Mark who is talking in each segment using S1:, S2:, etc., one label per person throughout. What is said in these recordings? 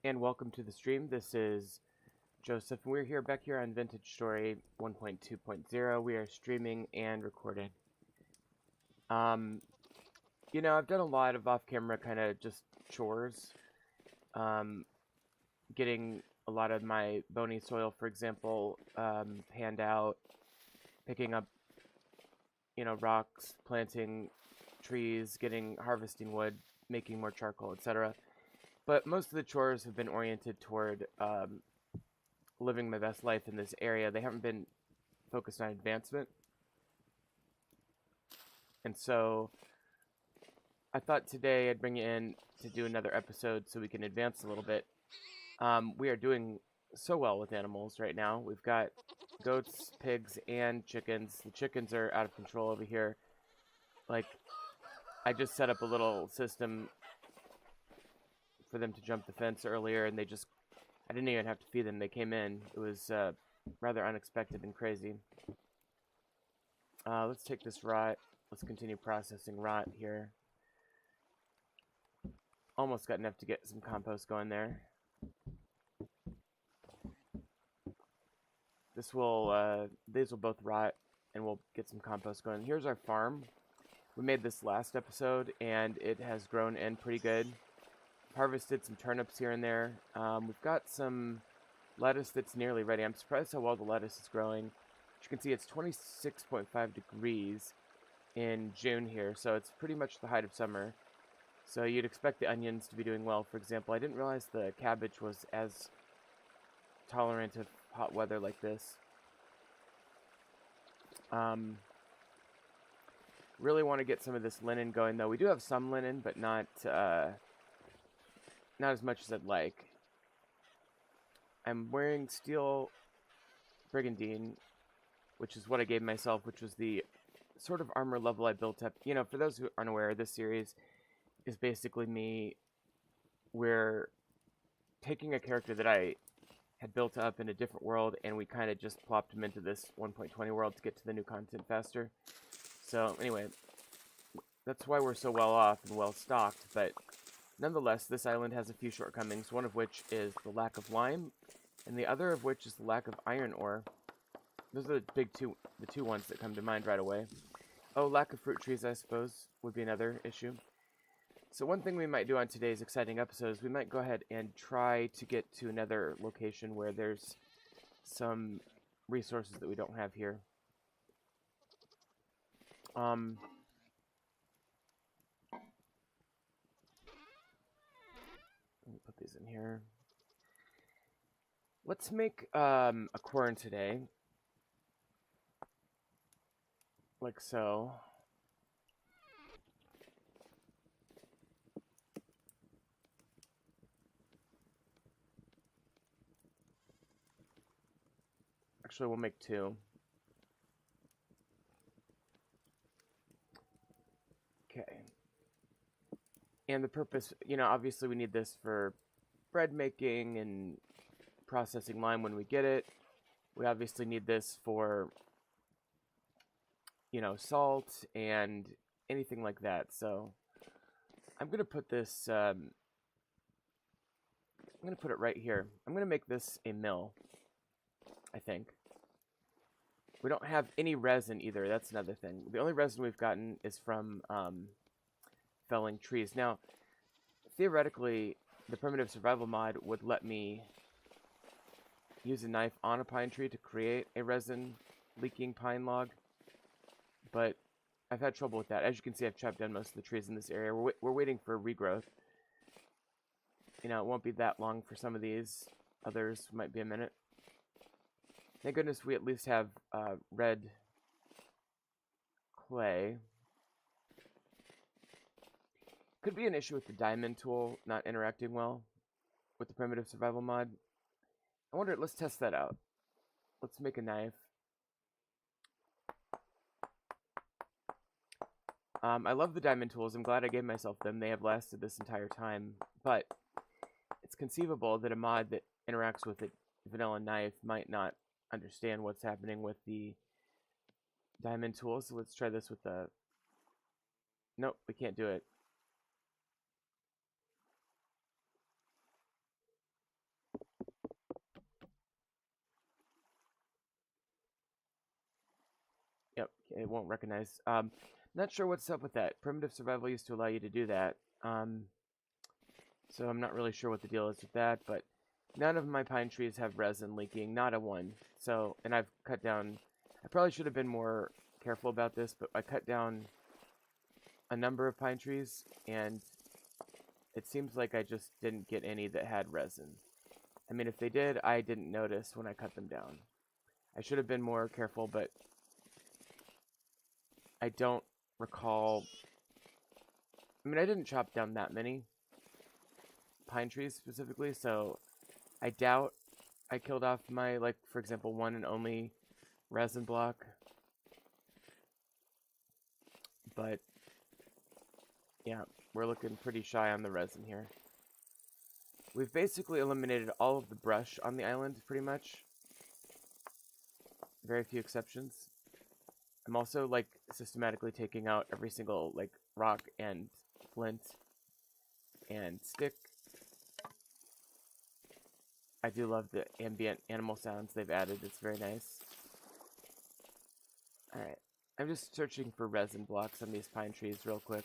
S1: and welcome to the stream. This is Joseph, and we're here back here on Vintage Story 1.2.0. We are streaming and recording. I've done a lot of off-camera kind of just chores. Getting a lot of my bony soil, for example, panned out, picking up, rocks, planting trees, harvesting wood, making more charcoal, etc. But most of the chores have been oriented toward living my best life in this area. They haven't been focused on advancement. And so I thought today I'd bring you in to do another episode so we can advance a little bit. We are doing so well with animals right now. We've got goats, pigs, and chickens. The chickens are out of control over here. Like, I just set up a little system for them to jump the fence earlier, and I didn't even have to feed them. They came in. It was rather unexpected and crazy. Let's take this rot. Let's continue processing rot here. Almost got enough to get some compost going there. These will both rot, and we'll get some compost going. Here's our farm. We made this last episode, and it has grown in pretty good. Harvested some turnips here and there. We've got some lettuce that's nearly ready. I'm surprised how well the lettuce is growing. As you can see, it's 26.5 degrees in June here, so it's pretty much the height of summer. So you'd expect the onions to be doing well. For example, I didn't realize the cabbage was as tolerant of hot weather like this. Really want to get some of this linen going, though. We do have some linen, but not as much as I'd like. I'm wearing steel brigandine, which is what I gave myself, which was the sort of armor level I built up. For those who aren't aware, this series is basically me. We're taking a character that I had built up in a different world, and we kind of just plopped him into this 1.20 world to get to the new content faster. So anyway, that's why we're so well off and well stocked, but nonetheless, this island has a few shortcomings, one of which is the lack of lime, and the other of which is the lack of iron ore. Those are the two ones that come to mind right away. Oh, lack of fruit trees, I suppose, would be another issue. So one thing we might do on today's exciting episode is we might go ahead and try to get to another location where there's some resources that we don't have here. Let me put these in here. Let's make a quern today. Like so. Actually, we'll make two. Okay. And the purpose, obviously we need this for bread making and processing lime when we get it. We obviously need this for, salt and anything like that. So I'm going to put this, I'm going to put it right here. I'm going to make this a mill, I think. We don't have any resin either. That's another thing. The only resin we've gotten is from felling trees. Now, theoretically, the primitive survival mod would let me use a knife on a pine tree to create a resin leaking pine log, but I've had trouble with that. As you can see, I've chopped down most of the trees in this area. We're waiting for regrowth. It won't be that long for some of these. Others might be a minute. Thank goodness we at least have red clay. Could be an issue with the diamond tool not interacting well with the primitive survival mod. I wonder, let's test that out. Let's make a knife. I love the diamond tools. I'm glad I gave myself them. They have lasted this entire time. But it's conceivable that a mod that interacts with a vanilla knife might not understand what's happening with the diamond tool. So let's try this with the... Nope, we can't do it. Yep, it won't recognize. Not sure what's up with that. Primitive survival used to allow you to do that. So I'm not really sure what the deal is with that, but none of my pine trees have resin leaking, not a one. So, and I've cut down, I probably should have been more careful about this, but I cut down a number of pine trees, and it seems like I just didn't get any that had resin. I mean, if they did, I didn't notice when I cut them down. I should have been more careful, but I don't recall. I mean, I didn't chop down that many pine trees specifically, so I doubt I killed off my, like, for example, one and only resin block. But, yeah, we're looking pretty shy on the resin here. We've basically eliminated all of the brush on the island, pretty much. Very few exceptions. I'm also, like, systematically taking out every single, like, rock and flint and stick. I do love the ambient animal sounds they've added. It's very nice. Alright. I'm just searching for resin blocks on these pine trees real quick.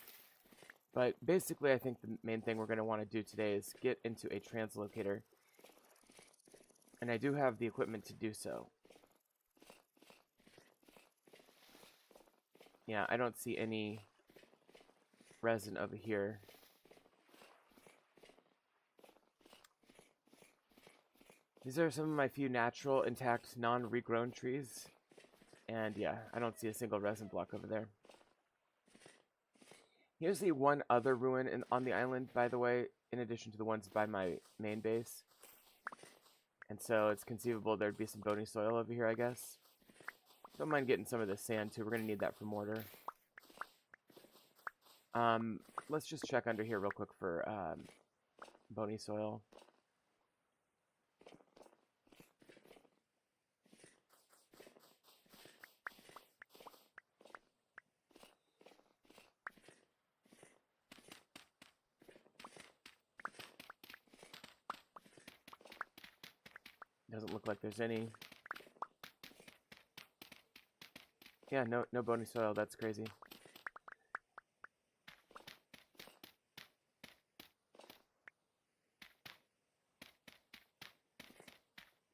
S1: But basically, I think the main thing we're going to want to do today is get into a translocator. And I do have the equipment to do so. Yeah, I don't see any resin over here. These are some of my few natural, intact, non-regrown trees. And yeah, I don't see a single resin block over there. Here's the one other ruin on the island, by the way, in addition to the ones by my main base. And so it's conceivable there'd be some bony soil over here, I guess. Don't mind getting some of this sand, too. We're going to need that for mortar. Let's just check under here real quick for bony soil. Doesn't look like there's any. Yeah, no bony soil. That's crazy.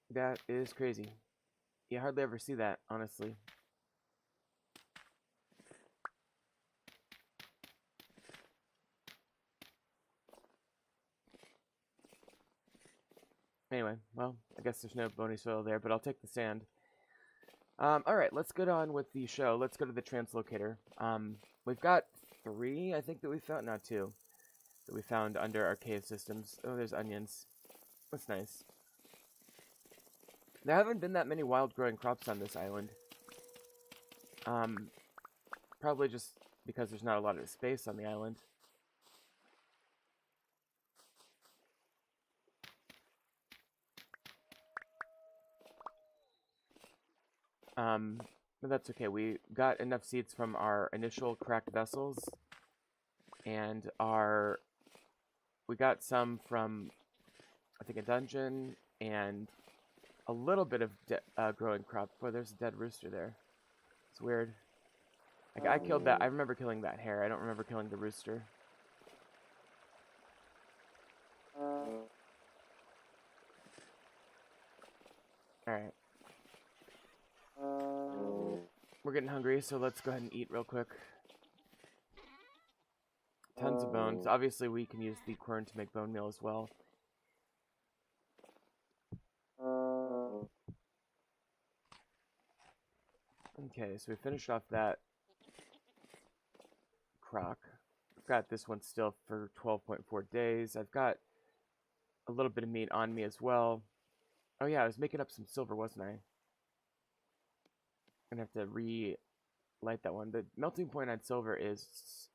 S1: That is crazy. You hardly ever see that, honestly. Anyway, well, I guess there's no bony soil there, but I'll take the sand. Alright, let's get on with the show. Let's go to the translocator. We've got 3, I think, that we found. Not 2. That we found under our cave systems. Oh, there's onions. That's nice. There haven't been that many wild-growing crops on this island. Probably just because there's not a lot of space on the island. But that's okay. We got enough seeds from our initial cracked vessels, and we got some from, I think, a dungeon, and a little bit of growing crop. Boy, there's a dead rooster there. It's weird. Like, I killed that. I remember killing that hare. I don't remember killing the rooster. Alright. We're getting hungry, so let's go ahead and eat real quick. Tons of bones. Obviously, we can use the quern to make bone meal as well. Okay, so we finished off that crock. I've got this one still for 12.4 days. I've got a little bit of meat on me as well. Oh yeah, I was making up some silver, wasn't I? I'm gonna have to re-light that one. The melting point on silver is...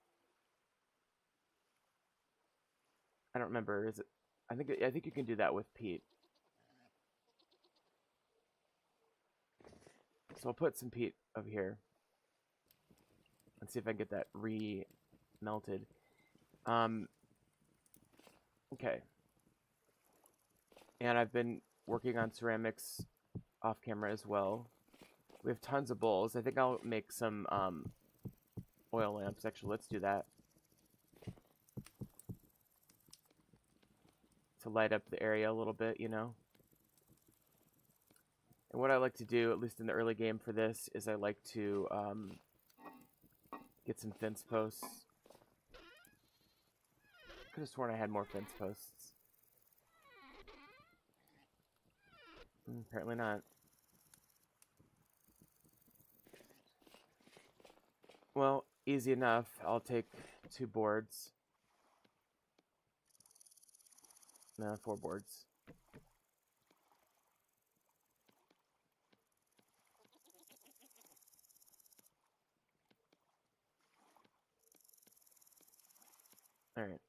S1: I don't remember. Is it? I think you can do that with peat. So I'll put some peat over here. Let's see if I can get that re-melted. Okay. And I've been working on ceramics off camera as well. We have tons of bowls. I think I'll make some oil lamps. Actually, let's do that. To light up the area a little bit, you know. And what I like to do, at least in the early game for this, is I like to get some fence posts. Could have sworn I had more fence posts. Apparently not. Well, easy enough. I'll take 2 boards. No, 4 boards. Alright.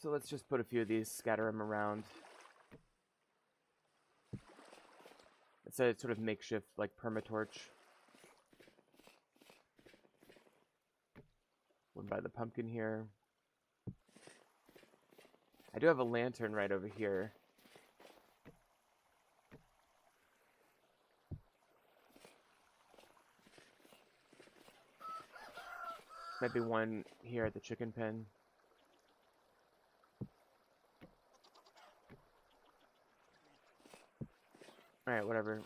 S1: So let's just put a few of these, scatter them around. It's a sort of makeshift, like, permatorch. One by the pumpkin here. I do have a lantern right over here. Might be one here at the chicken pen. Alright, whatever.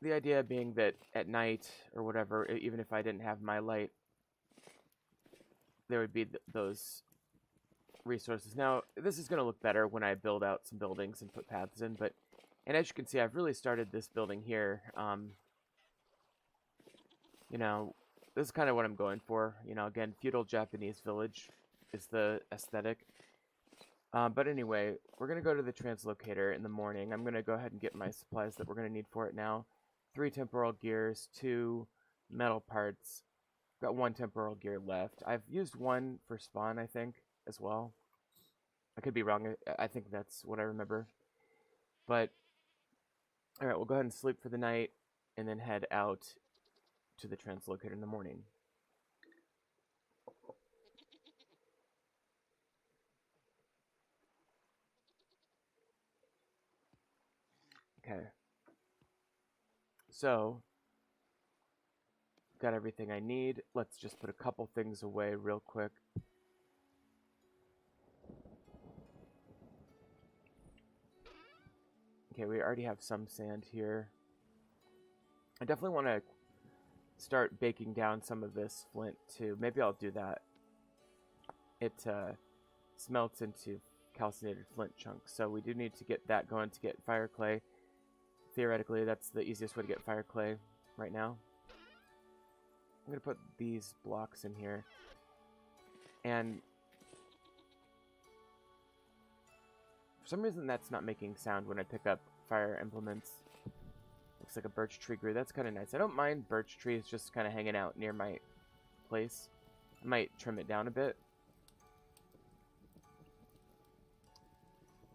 S1: The idea being that at night, or whatever, even if I didn't have my light, there would be those resources. Now, this is going to look better when I build out some buildings and put paths in, but, and as you can see, I've really started this building here. You know, this is kind of what I'm going for. You know, again, feudal Japanese village is the aesthetic. But anyway, we're going to go to the translocator in the morning. I'm going to go ahead and get my supplies that we're going to need for it now. 3 temporal gears, 2 metal parts. Got 1 temporal gear left. I've used 1 for spawn, I think, as well. I could be wrong. I think that's what I remember. But, alright, we'll go ahead and sleep for the night and then head out to the translocator in the morning. Okay. So, got everything I need. Let's just put a couple things away real quick. Okay, we already have some sand here. I definitely want to start baking down some of this flint too. Maybe I'll do that. It smelts into calcinated flint chunks, so we do need to get that going to get fire clay. Theoretically, that's the easiest way to get fire clay right now. I'm going to put these blocks in here. And for some reason that's not making sound when I pick up fire implements. Looks like a birch tree grew. That's kind of nice. I don't mind birch trees just kind of hanging out near my place. I might trim it down a bit.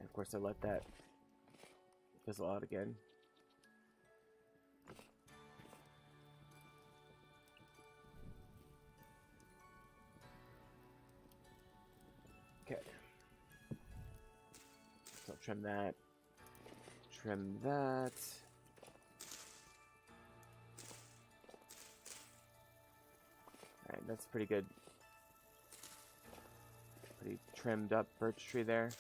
S1: And of course I let that fizzle out again. Okay. So I'll trim that. Trim that. Alright, that's pretty good. Pretty trimmed up birch tree there.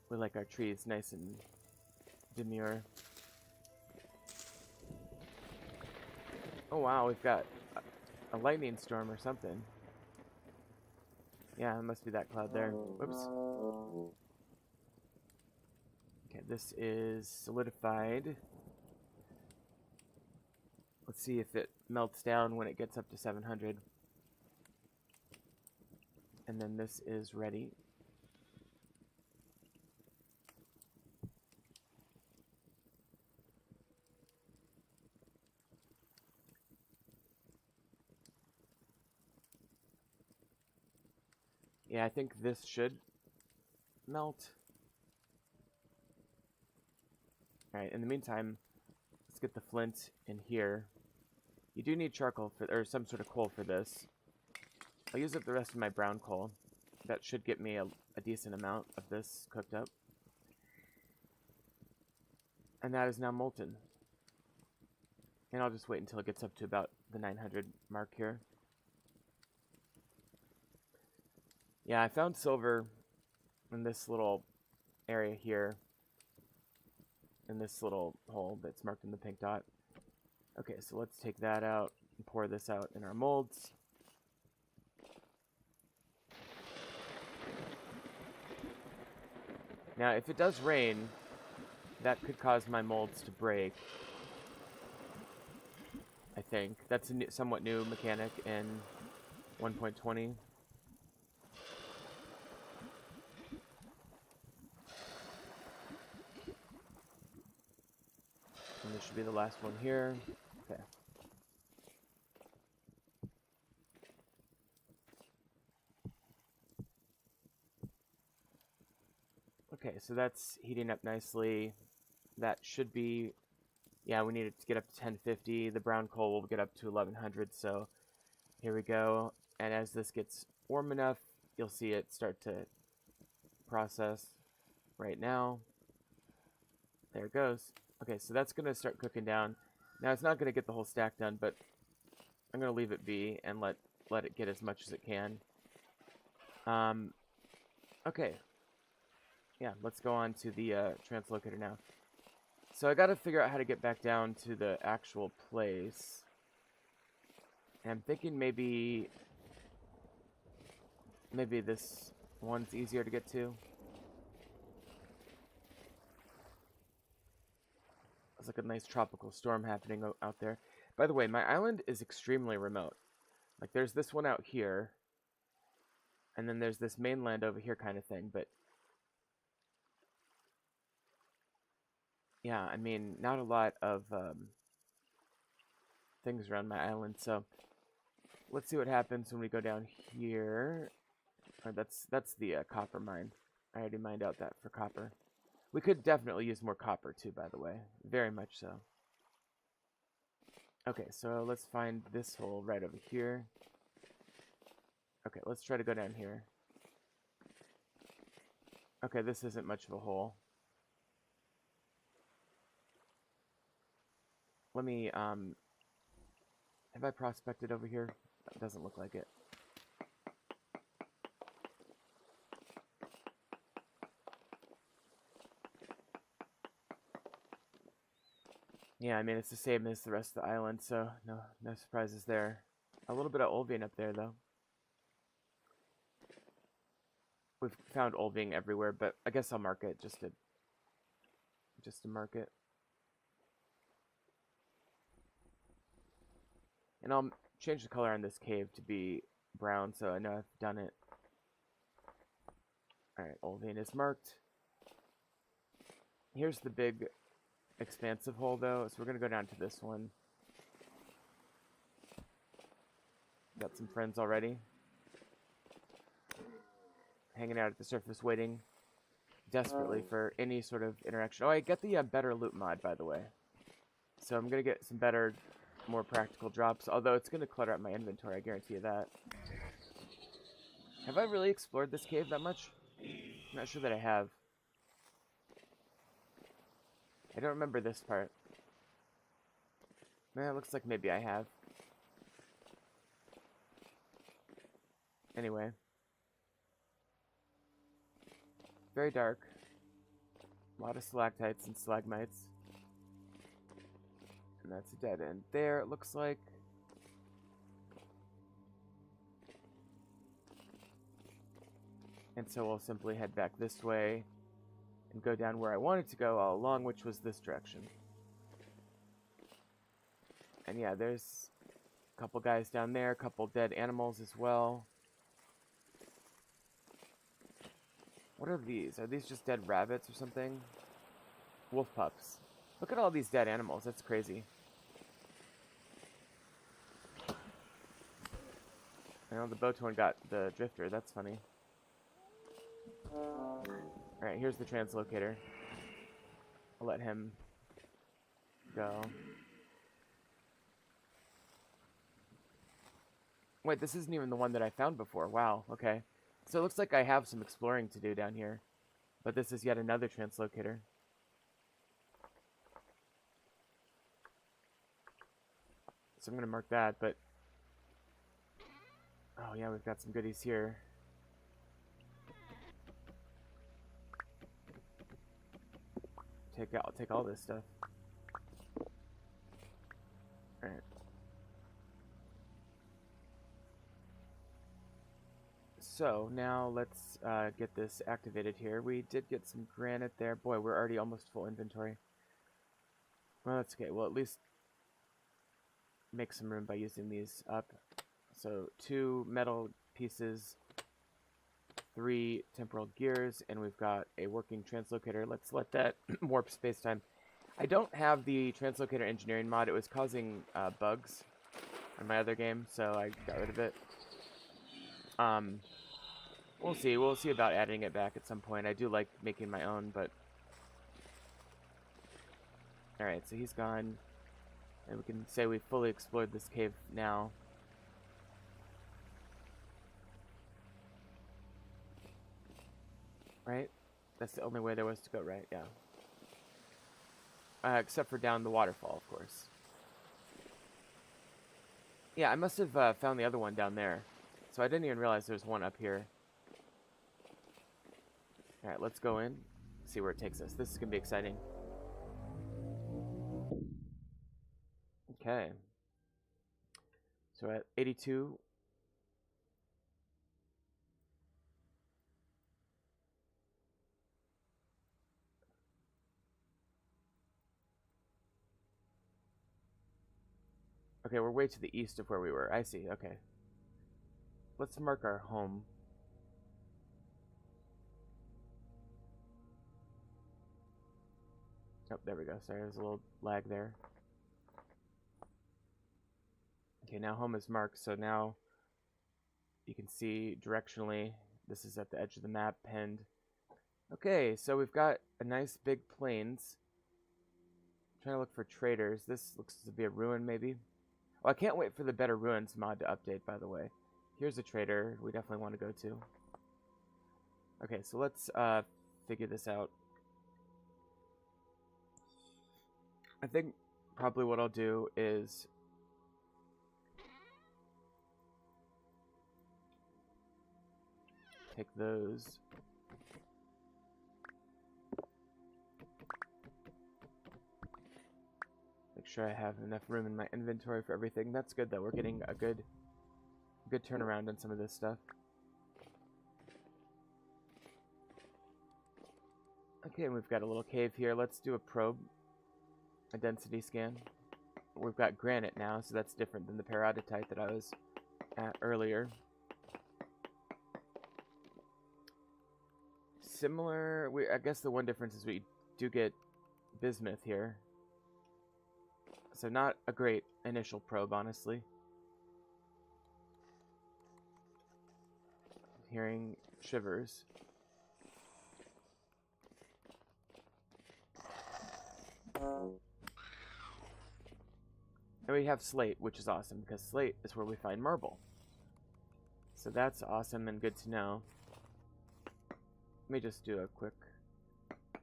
S1: We like our trees nice and demure. Oh wow, we've got a lightning storm or something. Yeah, it must be that cloud there. Whoops. Okay, this is solidified. Let's see if it melts down when it gets up to 700. And then this is ready. Yeah, I think this should melt. Alright, in the meantime, let's get the flint in here. You do need charcoal for, or some sort of coal for this. I'll use up the rest of my brown coal. that should get me a decent amount of this cooked up. And that is now molten. And I'll just wait until it gets up to about the 900 mark here. Yeah, I found silver in this little area here. In this little hole that's marked in the pink dot. Okay, so let's take that out and pour this out in our molds. Now, if it does rain, that could cause my molds to break. I think. That's a somewhat new mechanic in 1.20. And this should be the last one here. Okay. Okay, so that's heating up nicely. That should be, yeah, we need it to get up to 1050. The brown coal will get up to 1100, so here we go. And as this gets warm enough, you'll see it start to process right now. There it goes. Okay, so that's going to start cooking down. Now, it's not going to get the whole stack done, but I'm going to leave it be and let it get as much as it can. Okay. Yeah, let's go on to the translocator now. So I got to figure out how to get back down to the actual place. And I'm thinking maybe this one's easier to get to. It's like a nice tropical storm happening out there. By the way, my island is extremely remote. Like, there's this one out here. And then there's this mainland over here kind of thing. But, yeah, I mean, not a lot of things around my island. So, let's see what happens when we go down here. Or that's the copper mine. I already mined out that for copper. We could definitely use more copper too, by the way. Very much so. Okay, so let's find this hole right over here. Okay, let's try to go down here. Okay, this isn't much of a hole. Let me, have I prospected over here? That doesn't look like it. Yeah, I mean, it's the same as the rest of the island, so no surprises there. A little bit of Olving up there, though. We've found Olving everywhere, but I guess I'll mark it just to mark it. And I'll change the color on this cave to be brown, so I know I've done it. Alright, Olving is marked. Here's the big expansive hole, though, so we're going to go down to this one. Got some friends already. Hanging out at the surface, waiting desperately for any sort of interaction. Oh, I get the better loot mod, by the way. So I'm going to get some better, more practical drops, although it's going to clutter up my inventory, I guarantee you that. Have I really explored this cave that much? I'm not sure that I have. I don't remember this part. Man, it looks like maybe I have. Anyway. Very dark. A lot of stalactites and stalagmites. And that's a dead end there, it looks like. And so we'll simply head back this way and go down where I wanted to go all along, which was this direction. And yeah, there's a couple guys down there, a couple dead animals as well. What are these? Are these just dead rabbits or something? Wolf pups. Look at all these dead animals. That's crazy. I know the Boatone got the drifter. That's funny. Alright, here's the translocator. I'll let him go. Wait, this isn't even the one that I found before. Wow, okay. So it looks like I have some exploring to do down here. But this is yet another translocator. So I'm going to mark that, but... Oh yeah, we've got some goodies here. I'll take all this stuff. Alright. So, now let's get this activated here. We did get some granite there. Boy, we're already almost full inventory. Well, that's okay. We'll at least make some room by using these up. So, 2 metal pieces, 3 temporal gears, and we've got a working translocator. Let's let that warp space-time. I don't have the translocator engineering mod. It was causing bugs on my other game, so I got rid of it. We'll see. We'll see about adding it back at some point. I do like making my own, but... Alright, so he's gone. And we can say we've fully explored this cave now. Right? That's the only way there was to go, right? Yeah. Except for down the waterfall, of course. Yeah, I must have found the other one down there. So I didn't even realize there's one up here. Alright, let's go in. See where it takes us. This is going to be exciting. Okay. So we're at 82. Okay, we're way to the east of where we were. I see, okay. Let's mark our home. Oh, there we go. Sorry, there's a little lag there. Okay, now home is marked, so now you can see directionally, this is at the edge of the map, pinned. Okay, so we've got a nice big plains. I'm trying to look for traders. This looks to be a ruin, maybe. Oh, I can't wait for the Better Ruins mod to update, by the way. Here's a trader we definitely want to go to. Okay, so let's figure this out. I think probably what I'll do is take those. Make sure I have enough room in my inventory for everything. That's good though. We're getting a good turnaround on some of this stuff. Okay, and we've got a little cave here. Let's do a probe. A density scan. We've got granite now, so that's different than the peridotite that I was at earlier. Similar, I guess the one difference is we do get bismuth here. So not a great initial probe, honestly. Hearing shivers. And we have slate, which is awesome, because slate is where we find marble. So that's awesome and good to know. Let me just do a quick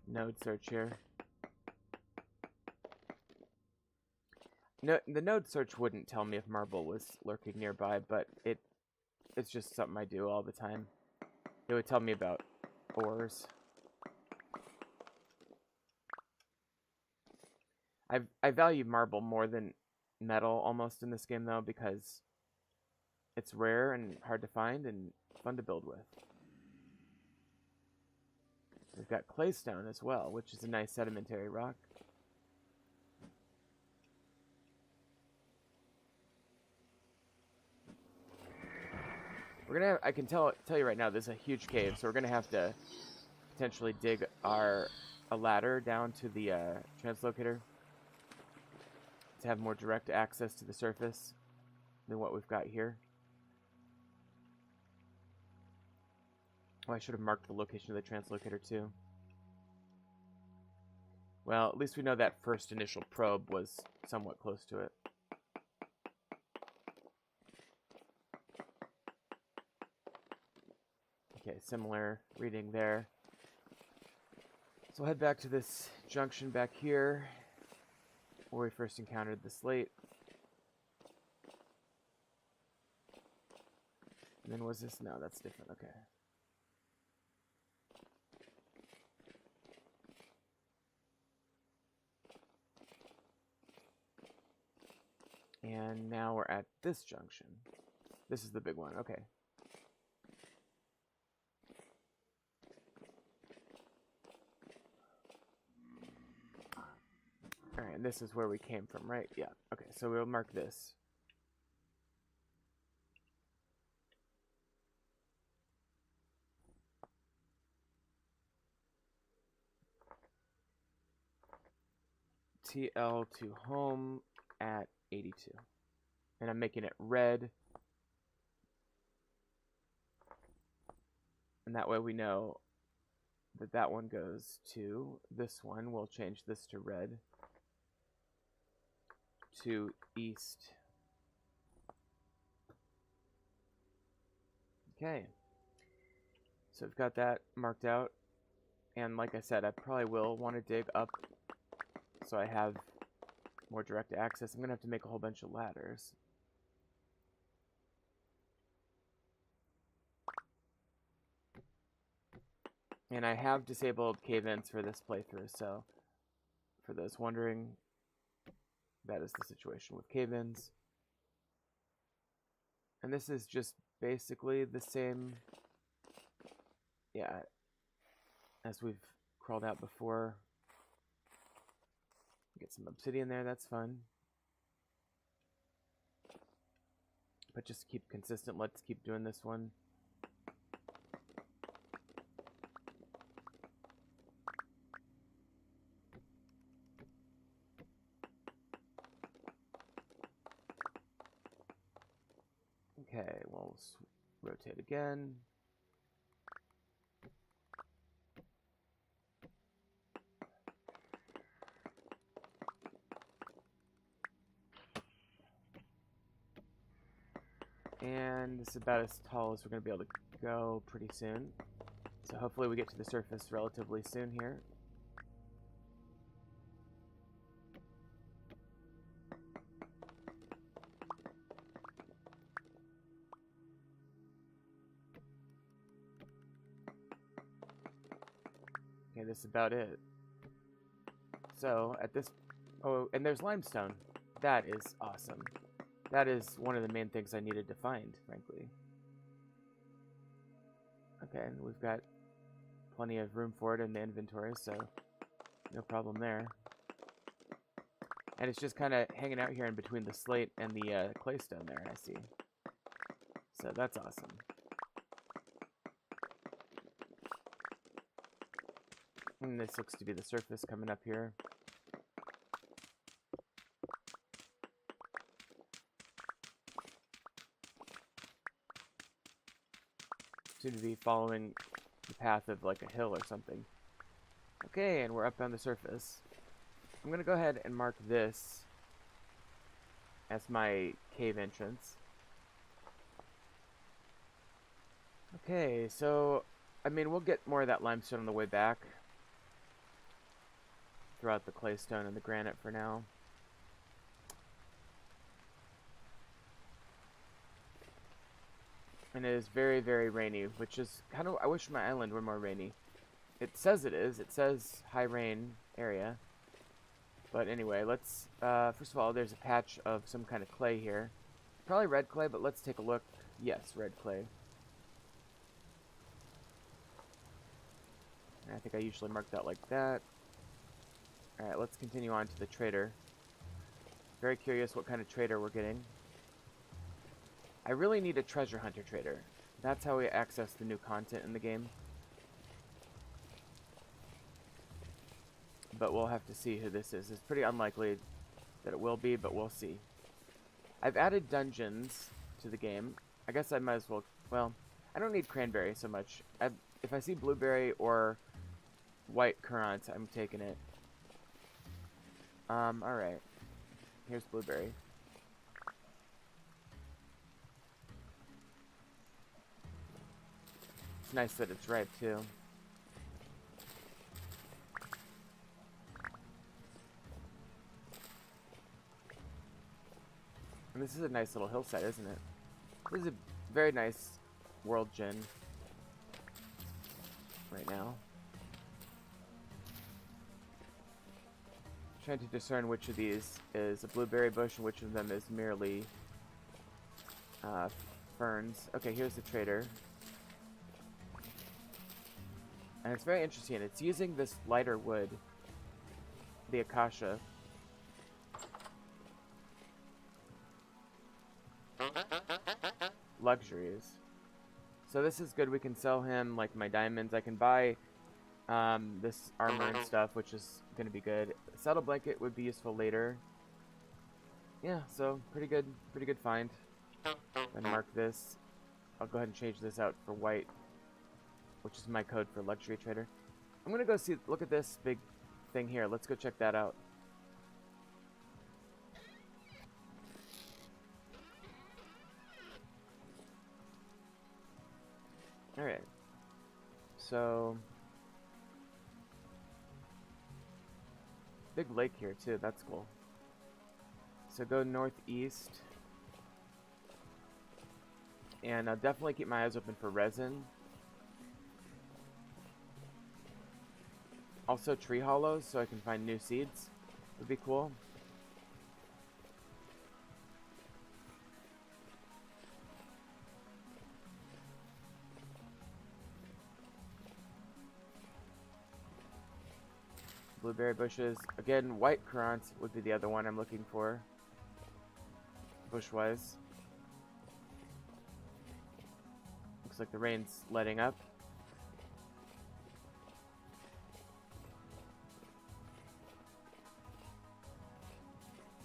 S1: node search here. No, the node search wouldn't tell me if marble was lurking nearby, but it's just something I do all the time. It would tell me about ores. I value marble more than metal almost in this game though, because it's rare and hard to find and fun to build with. We've got claystone as well, which is a nice sedimentary rock. We're gonna have, I can tell you right now, this is a huge cave, so we're gonna have to potentially dig a ladder down to the translocator to have more direct access to the surface than what we've got here. Oh, I should have marked the location of the translocator too. Well, at least we know that first initial probe was somewhat close to it. Okay, similar reading there. So we'll head back to this junction back here, where we first encountered the slate. And then was this? No, that's different. Okay. And now we're at this junction. This is the big one. Okay. Alright, and this is where we came from, right? Yeah. Okay, so we'll mark this. TL to home at 82. And I'm making it red. And that way we know that that one goes to this one. We'll change this to red. To east. Okay. So we've got that marked out. And like I said, I probably will want to dig up so I have more direct access. I'm going to have to make a whole bunch of ladders. And I have disabled cave-ins for this playthrough, so for those wondering, that is the situation with cave-ins. And this is just basically the same, yeah, as we've crawled out before. Get some obsidian there, that's fun. But just keep consistent, let's keep doing this one. Okay, we'll rotate again. And this is about as tall as we're going to be able to go pretty soon. So hopefully we get to the surface relatively soon here. Okay, this is about it. So at this... Oh, and there's limestone. That is awesome. That is one of the main things I needed to find, frankly. Okay, and we've got plenty of room for it in the inventory, so no problem there. And it's just kind of hanging out here in between the slate and the claystone there, I see. So that's awesome. And this looks to be the surface coming up here. Seem to be following the path of like a hill or something. Okay, and we're up on the surface. I'm gonna go ahead and mark this as my cave entrance. Okay, so I mean we'll get more of that limestone on the way back. Throughout the claystone and the granite for now. And it is very, very rainy, which is kind of, I wish my island were more rainy. It says it is. It says high rain area. But anyway, let's, first of all, there's a patch of some kind of clay here. Probably red clay, but let's take a look. Yes, red clay. And I think I usually mark that like that. Alright, let's continue on to the trader. Very curious what kind of trader we're getting. I really need a treasure hunter trader. That's how we access the new content in the game. But we'll have to see who this is. It's pretty unlikely that it will be, but we'll see. I've added dungeons to the game. I guess I might as well, I don't need cranberry so much. If I see blueberry or white currant, I'm taking it. Alright. Here's blueberry. It's nice that it's ripe too. And this is a nice little hillside, isn't it? This is a very nice world gin right now. Trying to discern which of these is a blueberry bush and which of them is merely ferns. Okay, here's the trader. And it's very interesting. It's using this lighter wood, the acacia. Luxuries. So this is good. We can sell him like my diamonds. I can buy this armor and stuff, which is going to be good. Saddle blanket would be useful later. Yeah, so pretty good find. And mark this. I'll go ahead and change this out for white, which is my code for luxury trader. I'm gonna go look at this big thing here. Let's go check that out. Alright. So big lake here too, that's cool. So go northeast. And I'll definitely keep my eyes open for resin. Also tree hollows, so I can find new seeds. Would be cool. Blueberry bushes. Again, white currants would be the other one I'm looking for. Bushwise. Looks like the rain's letting up.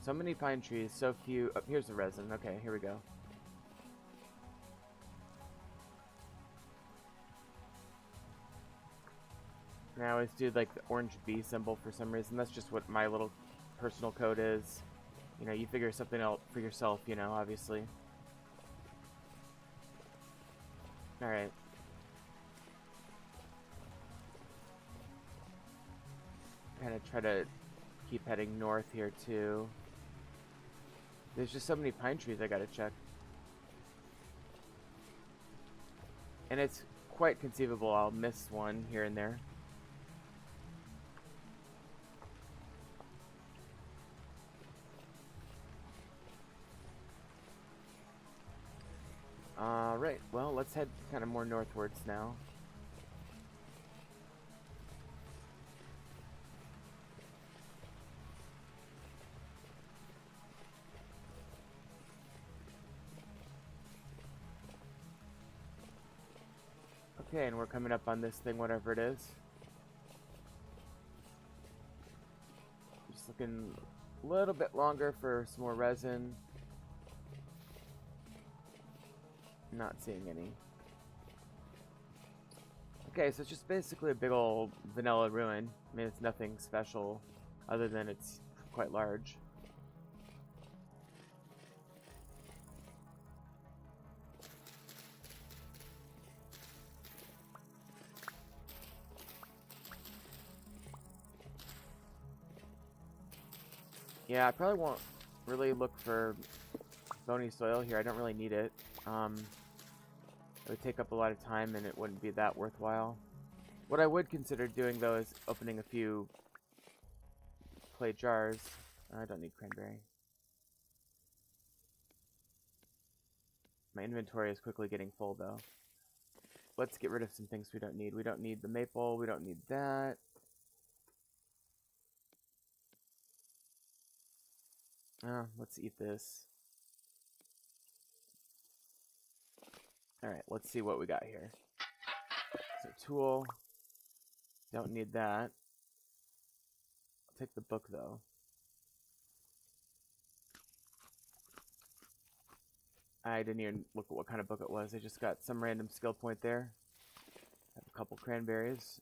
S1: So many pine trees, so few. Oh, here's the resin. Okay, here we go. Now I always do like the orange bee symbol for some reason. That's just what my little personal code is. You know, you figure something out for yourself, you know, obviously. Alright. Kind of try to keep heading north here too. There's just so many pine trees I gotta check. And it's quite conceivable I'll miss one here and there. Alright, well, let's head kind of more northwards now. Okay, and we're coming up on this thing, whatever it is. Just looking a little bit longer for some more resin. Not seeing any. Okay, so it's just basically a big old vanilla ruin. I mean, it's nothing special other than it's quite large. Yeah, I probably won't really look for bony soil here. I don't really need it. It would take up a lot of time and it wouldn't be that worthwhile. What I would consider doing though is opening a few clay jars. I don't need cranberry. My inventory is quickly getting full though. Let's get rid of some things we don't need. We don't need the maple, we don't need that. Let's eat this. Alright, let's see what we got here. So tool. Don't need that. I'll take the book though. I didn't even look at what kind of book it was. I just got some random skill point there. Have a couple cranberries.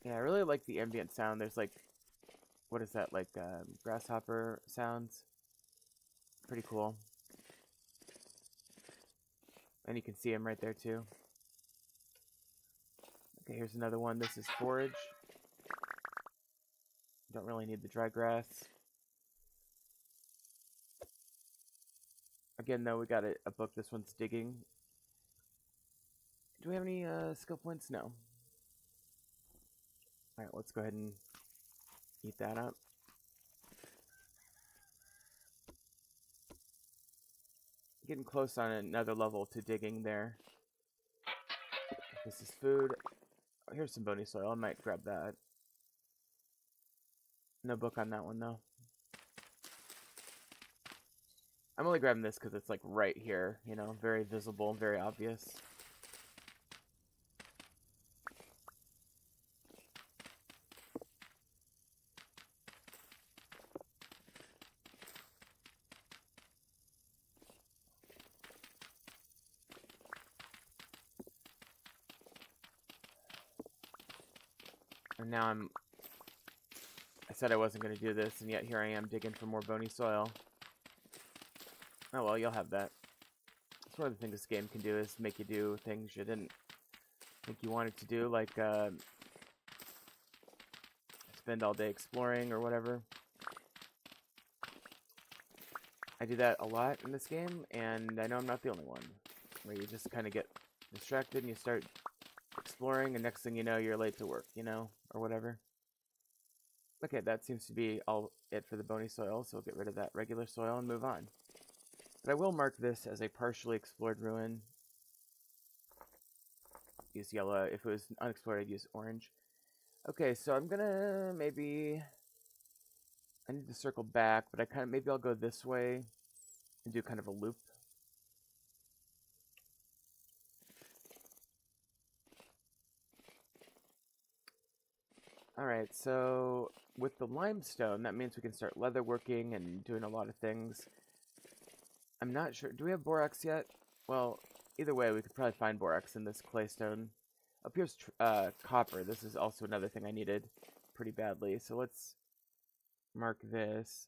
S1: Yeah, I really like the ambient sound. There's like what is that, like grasshopper sounds. Pretty cool. And you can see him right there too. Okay, here's another one. This is forage. Don't really need the dry grass. Again, though, we got a book. This one's digging. Do we have any skill points? No. Alright, let's go ahead and eat that up. Getting close on another level to digging there. This is food. Oh, here's some bony soil. I might grab that. No book on that one, though. I'm only grabbing this because it's like right here, you know, very visible, very obvious. And now I said I wasn't going to do this, and yet here I am digging for more bony soil. Oh well, you'll have that. That's one of the things this game can do, is make you do things you didn't think you wanted to do, like spend all day exploring or whatever. I do that a lot in this game, and I know I'm not the only one, where you just kind of get distracted and you start exploring, and next thing you know, you're late to work, you know, or whatever. Okay, that seems to be all it for the bony soil, so we'll get rid of that regular soil and move on. But I will mark this as a partially explored ruin. Use yellow. If it was unexplored, I'd use orange. Okay, so I'm gonna maybe... I need to circle back, but maybe I'll go this way and do kind of a loop. Alright, so with the limestone, that means we can start leatherworking and doing a lot of things. I'm not sure. Do we have borax yet? Well, either way, we could probably find borax in this claystone. Up here's copper. This is also another thing I needed pretty badly. So let's mark this.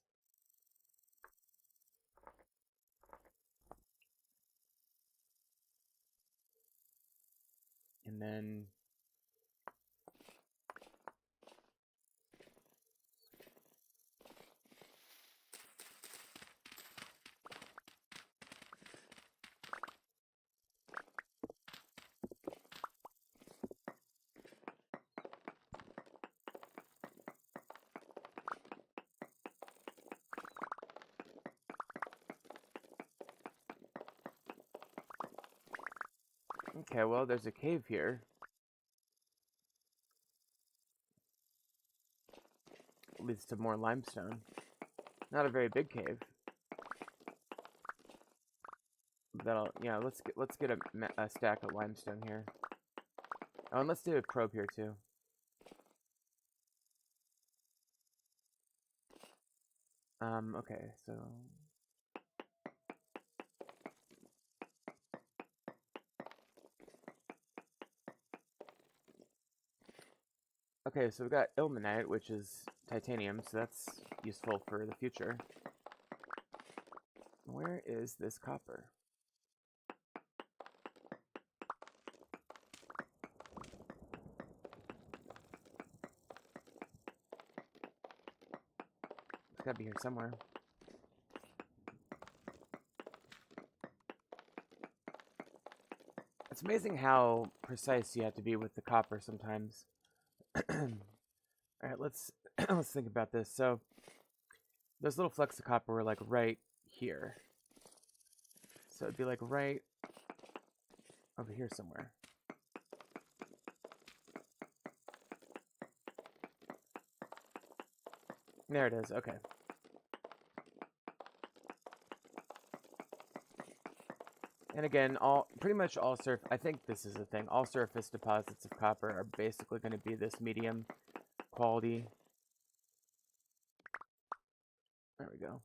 S1: And then... Okay, well, there's a cave here. Leads to more limestone. Not a very big cave. Yeah, let's get a stack of limestone here. Oh, and let's do a probe here too. Okay, so okay, so we've got ilmenite, which is titanium, so that's useful for the future. Where is this copper? It's gotta be here somewhere. It's amazing how precise you have to be with the copper sometimes. Alright, let's let's think about this. So those little flecks of copper were like right here. So it'd be like right over here somewhere. There it is, okay. And again, pretty much all I think this is the thing, all surface deposits of copper are basically going to be this medium quality. There we go.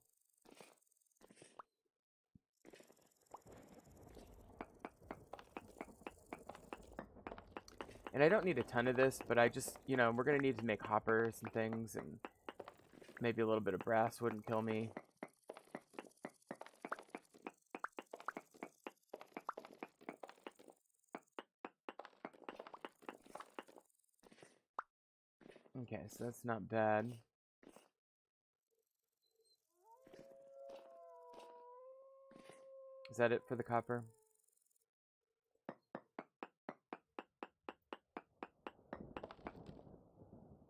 S1: And I don't need a ton of this, but I just, you know, we're going to need to make hoppers and things, and Maybe a little bit of brass wouldn't kill me. Okay, so that's not bad. Is that it for the copper?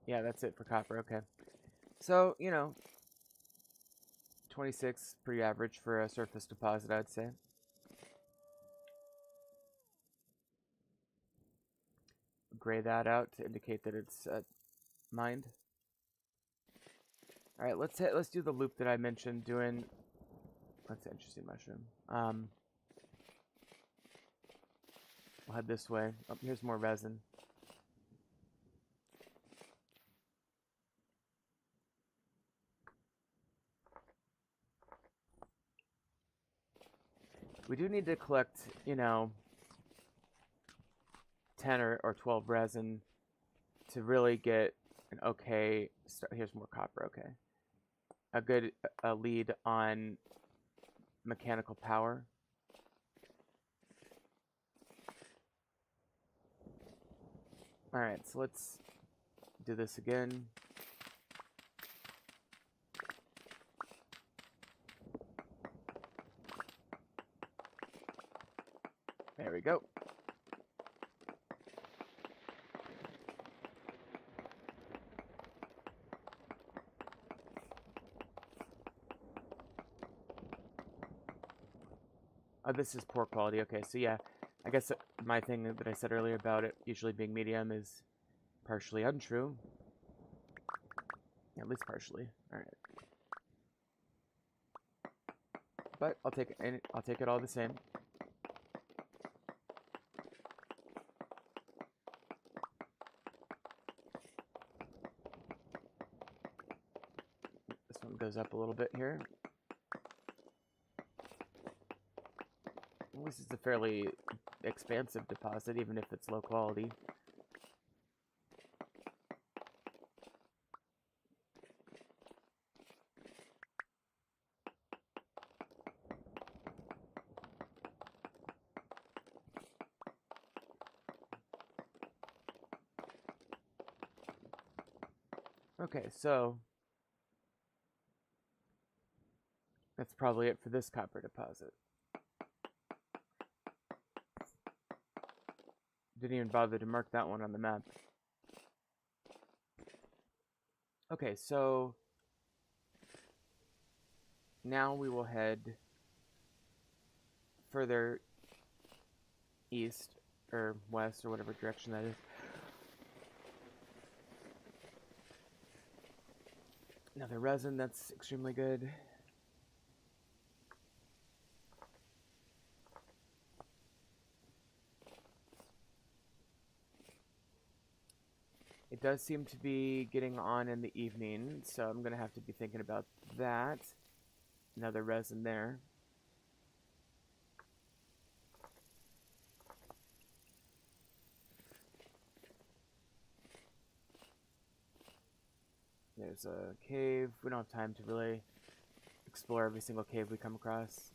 S1: Yeah, that's it for copper, okay. So, you know, 26, pretty average for a surface deposit, I'd say. Gray that out to indicate that it's mined. All right, let's do the loop that I mentioned doing. That's an interesting mushroom. We'll head this way. Oh, here's more resin. We do need to collect, you know, 10 or 12 resin to really get an okay start. Here's more copper, okay. A good lead on mechanical power. All right, so let's do this again. There we go. Oh, this is poor quality. Okay, so yeah, I guess my thing that I said earlier about it usually being medium is partially untrue. At least partially. All right. But I'll take it all the same. This one goes up a little bit here. Well, this is a fairly expansive deposit, even if it's low quality. Okay, so that's probably it for this copper deposit. Didn't even bother to mark that one on the map. Okay, so now we will head further east or west or whatever direction that is. Another resin, that's extremely good. It does seem to be getting on in the evening, so I'm going to have to be thinking about that. Another resin there. There's a cave. We don't have time to really explore every single cave we come across.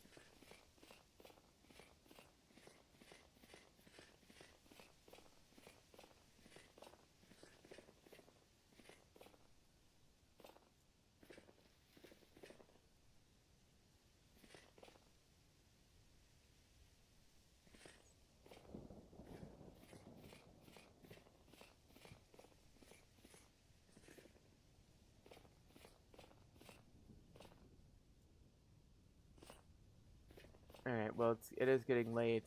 S1: Alright, well, it is getting late.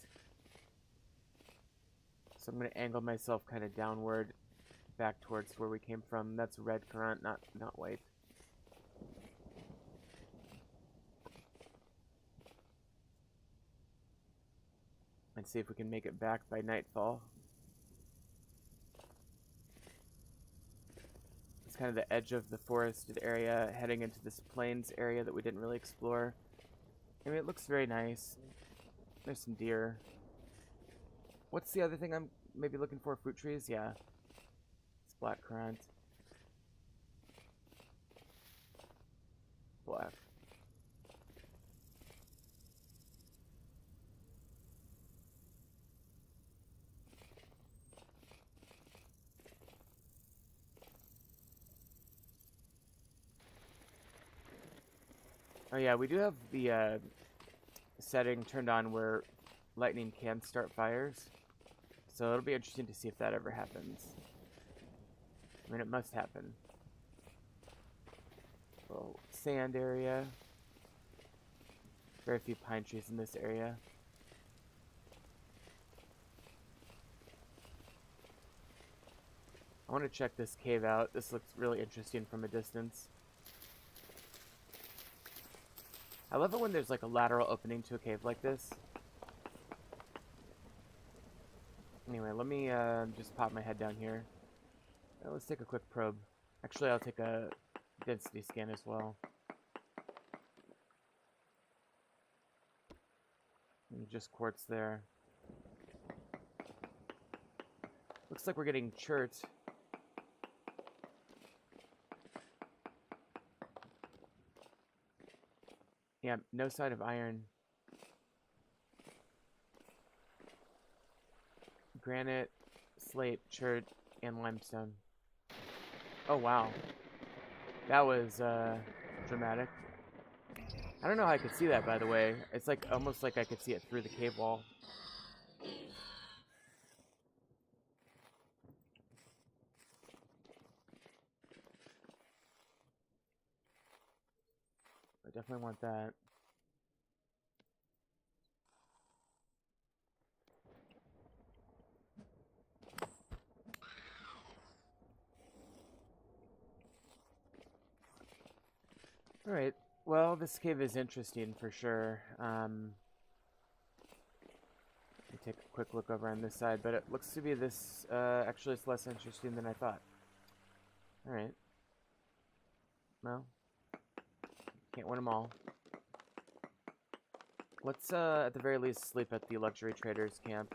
S1: So I'm going to angle myself kind of downward back towards where we came from. That's red current, not white. And see if we can make it back by nightfall. It's kind of the edge of the forested area, heading into this plains area that we didn't really explore. I mean, it looks very nice. There's some deer. What's the other thing I'm maybe looking for? Fruit trees? Yeah. It's black currant. black. Oh yeah, we do have the setting turned on where lightning can start fires. So it'll be interesting to see if that ever happens. I mean, it must happen. Little sand area. Very few pine trees in this area. I want to check this cave out. This looks really interesting from a distance. I love it when there's like a lateral opening to a cave like this. Anyway, let me just pop my head down here. Let's take a quick probe. Actually, I'll take a density scan as well. And just quartz there. Looks like we're getting chert. Yeah, no sign of iron. Granite, slate, chert, and limestone. Oh wow. That was dramatic. I don't know how I could see that, by the way. It's like almost like I could see it through the cave wall. I definitely want that. Alright, well, this cave is interesting for sure. Let me take a quick look over on this side, but it looks to be this, actually it's less interesting than I thought. Alright. Well, can't win them all. Let's, at the very least, sleep at the luxury traders camp.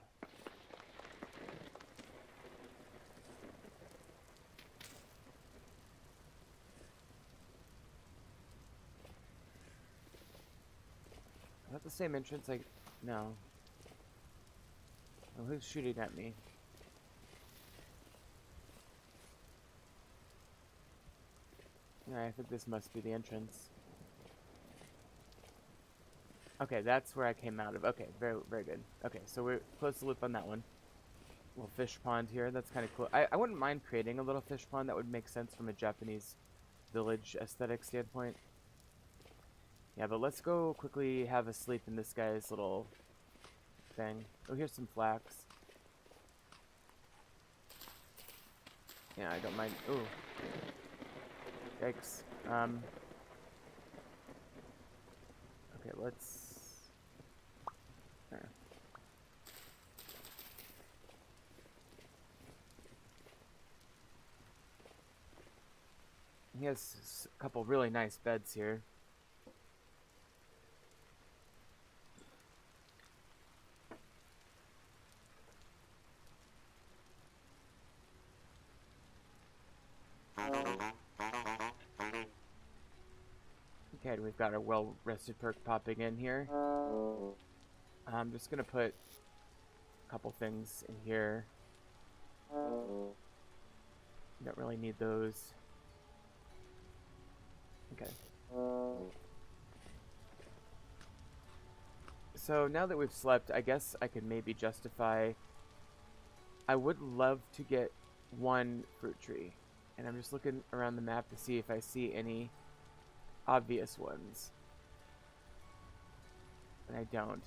S1: Is that the same entrance? No. Oh, who's shooting at me? Yeah, I think this must be the entrance. Okay, that's where I came out of. Okay, very, very good. Okay, so we're close the loop on that one. Little fish pond here. That's kind of cool. I wouldn't mind creating a little fish pond. That would make sense from a Japanese village aesthetic standpoint. Yeah, but let's go quickly have a sleep in this guy's little thing. Oh, here's some flax. Yeah, I don't mind. Ooh. Yikes. Okay, let's... There. He has a couple really nice beds here. Okay, we've got our well-rested perk popping in here. I'm just gonna put a couple things in here. Don't really need those. Okay. So now that we've slept, I guess I could maybe justify... I would love to get one fruit tree. And I'm just looking around the map to see if I see any obvious ones. And I don't.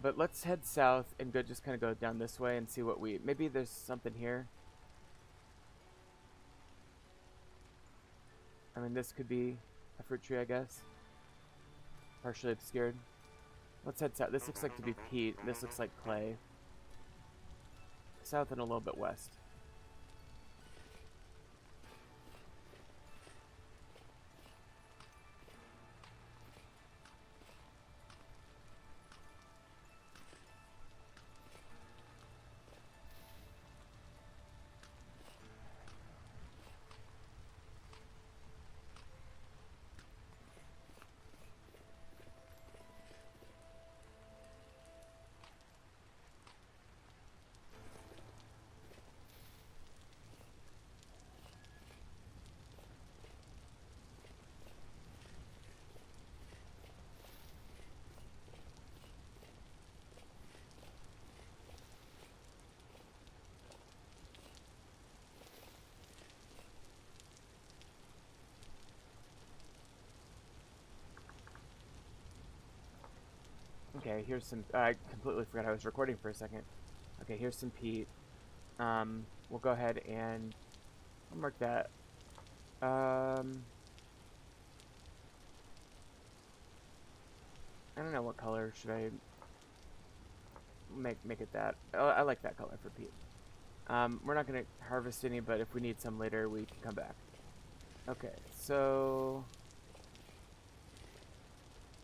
S1: But let's head south and just kind of go down this way and see what we... Maybe there's something here. I mean, this could be a fruit tree, I guess. Partially obscured. Let's head south. This looks like to be peat. This looks like clay. South and a little bit west. Okay, here's some... I completely forgot I was recording for a second. Okay, here's some peat. We'll go ahead and... I'll mark that. I don't know what color should I make it that. Oh, I like that color for peat. We're not going to harvest any, but if we need some later, we can come back. Okay, so...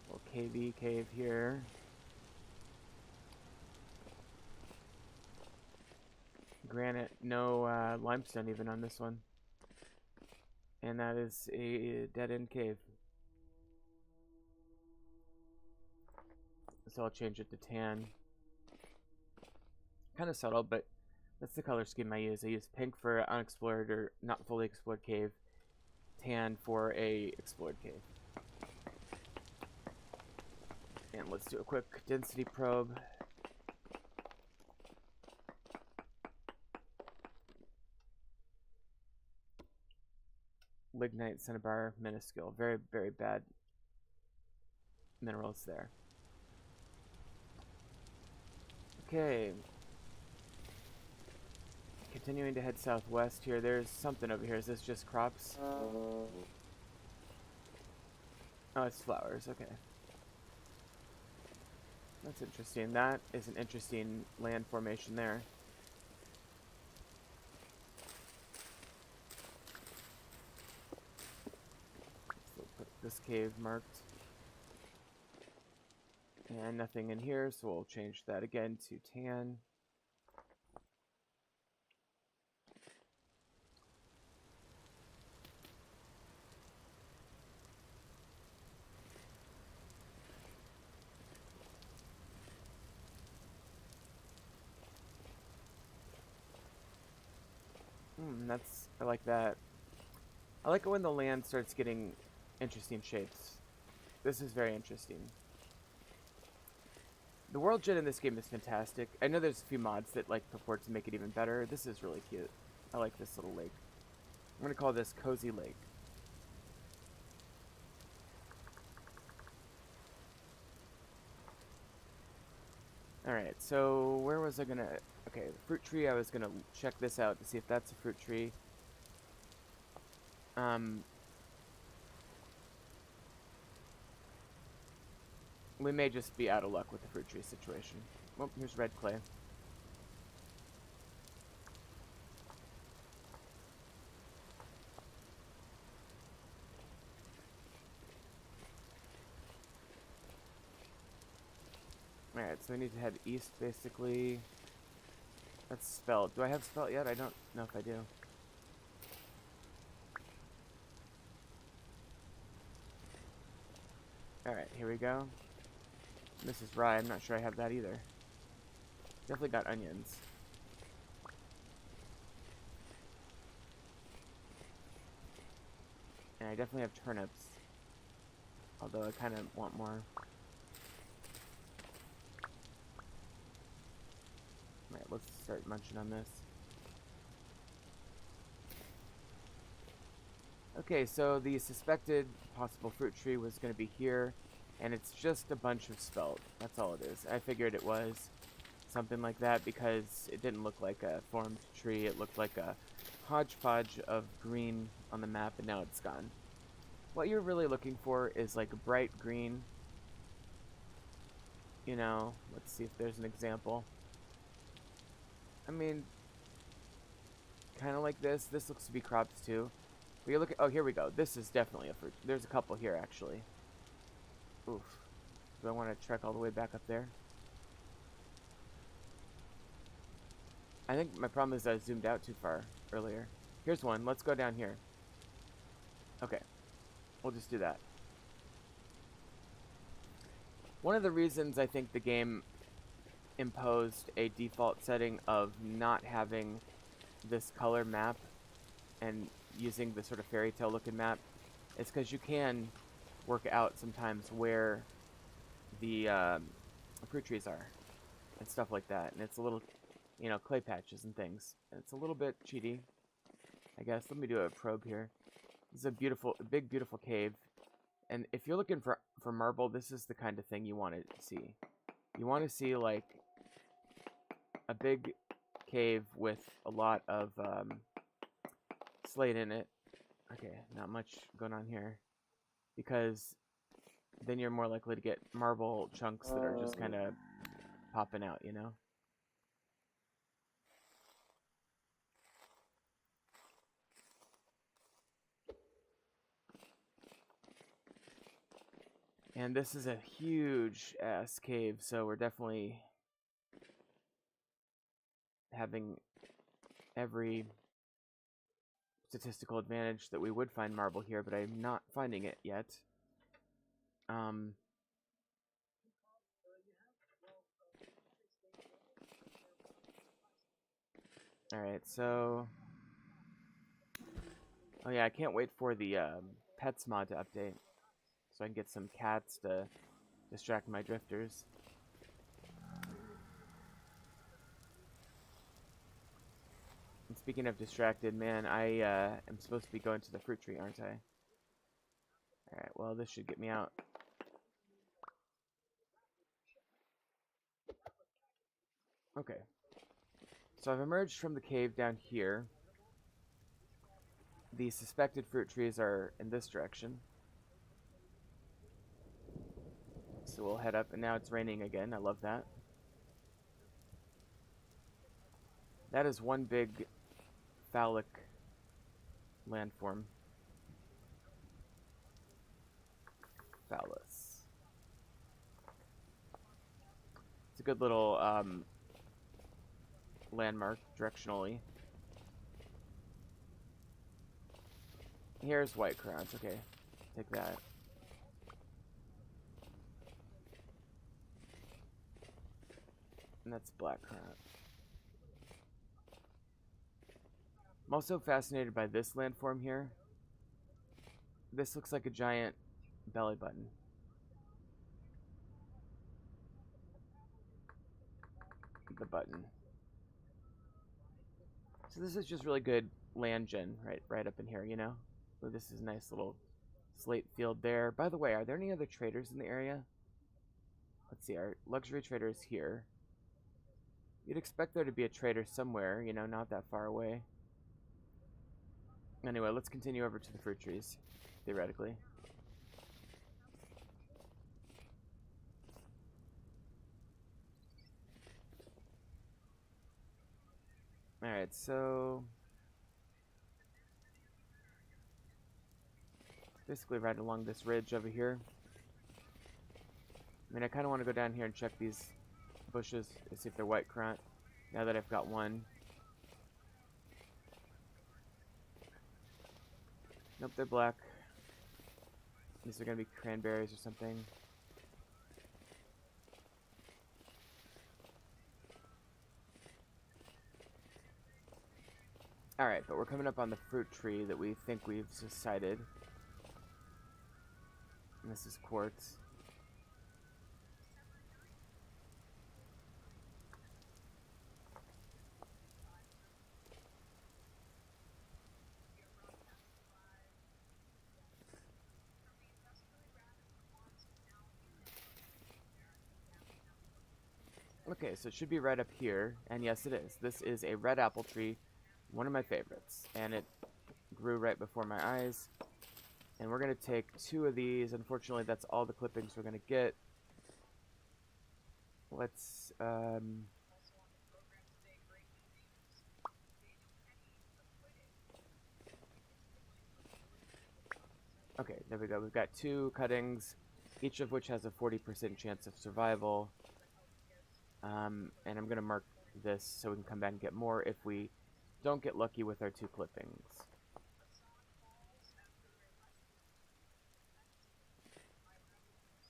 S1: Little cave here. Granite, no limestone even on this one. And that is a dead-end cave. So I'll change it to tan. Kind of subtle, but that's the color scheme I use. I use pink for unexplored or not fully explored cave, tan for a explored cave. And let's do a quick density probe. Lignite, cinnabar, minuscule. Very, very bad minerals there. Okay. Continuing to head southwest here. There's something over here. Is this just crops? Oh, it's flowers. Okay. That's interesting. That is an interesting land formation there. So put this cave marked. And nothing in here, so we'll change that again to tan. I like that. I like it when the land starts getting interesting shapes. This is very interesting. The world gen in this game is fantastic. I know there's a few mods that like purport to make it even better. This is really cute. I like this little lake. I'm gonna call this Cozy Lake. Alright, so where was I gonna... Okay, the fruit tree, I was gonna check this out to see if that's a fruit tree. We may just be out of luck with the fruit tree situation. Well, here's red clay. Alright, so we need to head east, basically. That's spelt. Do I have spelt yet? I don't know if I do. Alright, here we go. This is rye. I'm not sure I have that either. Definitely got onions. And I definitely have turnips. Although I kind of want more. Alright, let's start munching on this. Okay, so the suspected possible fruit tree was going to be here, and it's just a bunch of spelt. That's all it is. I figured it was something like that because it didn't look like a formed tree. It looked like a hodgepodge of green on the map, and now it's gone. What you're really looking for is like a bright green. You know, let's see if there's an example. I mean, kind of like this. This looks to be crops too. But you're looking. Oh, here we go. This is definitely a fruit. There's a couple here actually. Oof. Do I want to trek all the way back up there? I think my problem is I zoomed out too far earlier. Here's one. Let's go down here. Okay. We'll just do that. One of the reasons I think the game imposed a default setting of not having this color map and using the sort of fairy tale looking map is because you can work out sometimes where the fruit trees are and stuff like that, and it's a little, you know, clay patches and things, and it's a little bit cheaty, I guess. Let me do a probe here. This is a beautiful, big beautiful cave, and if you're looking for marble, this is the kind of thing you want to see. you want to see like a big cave with a lot of slate in it. Okay, not much going on here, because then you're more likely to get marble chunks that are just kind of popping out, you know? And this is a huge ass cave, so we're definitely having every statistical advantage that we would find marble here, but I'm not finding it yet. Alright, so... Oh yeah, I can't wait for the pets mod to update, so I can get some cats to distract my drifters. And speaking of distracted, man, I am supposed to be going to the fruit tree, aren't I? Alright, well, this should get me out. Okay. So I've emerged from the cave down here. The suspected fruit trees are in this direction. So we'll head up, and now it's raining again. I love that. That is one big phallic landform. Phallus. It's a good little landmark directionally. Here's white crowns. Okay, take that. And that's black crown. I'm also fascinated by this landform here. This looks like a giant belly button. The button. So this is just really good land gen right up in here, you know? Oh, this is a nice little slate field there. By the way, are there any other traders in the area? Let's see, our luxury trader is here. You'd expect there to be a trader somewhere, you know, not that far away. Anyway, let's continue over to the fruit trees, theoretically. Alright, so... basically right along this ridge over here. I mean, I kind of want to go down here and check these bushes and see if they're white currant, now that I've got one. Nope, they're black. These are going to be cranberries or something. Alright, but we're coming up on the fruit tree that we think we've decided. And this is quartz. Okay, so it should be right up here, and yes it is. This is a red apple tree, one of my favorites, and it grew right before my eyes. And we're going to take 2 of these. Unfortunately, that's all the clippings we're going to get. Let's, okay, there we go. We've got 2 cuttings, each of which has a 40% chance of survival. And I'm going to mark this so we can come back and get more if we don't get lucky with our 2 clippings.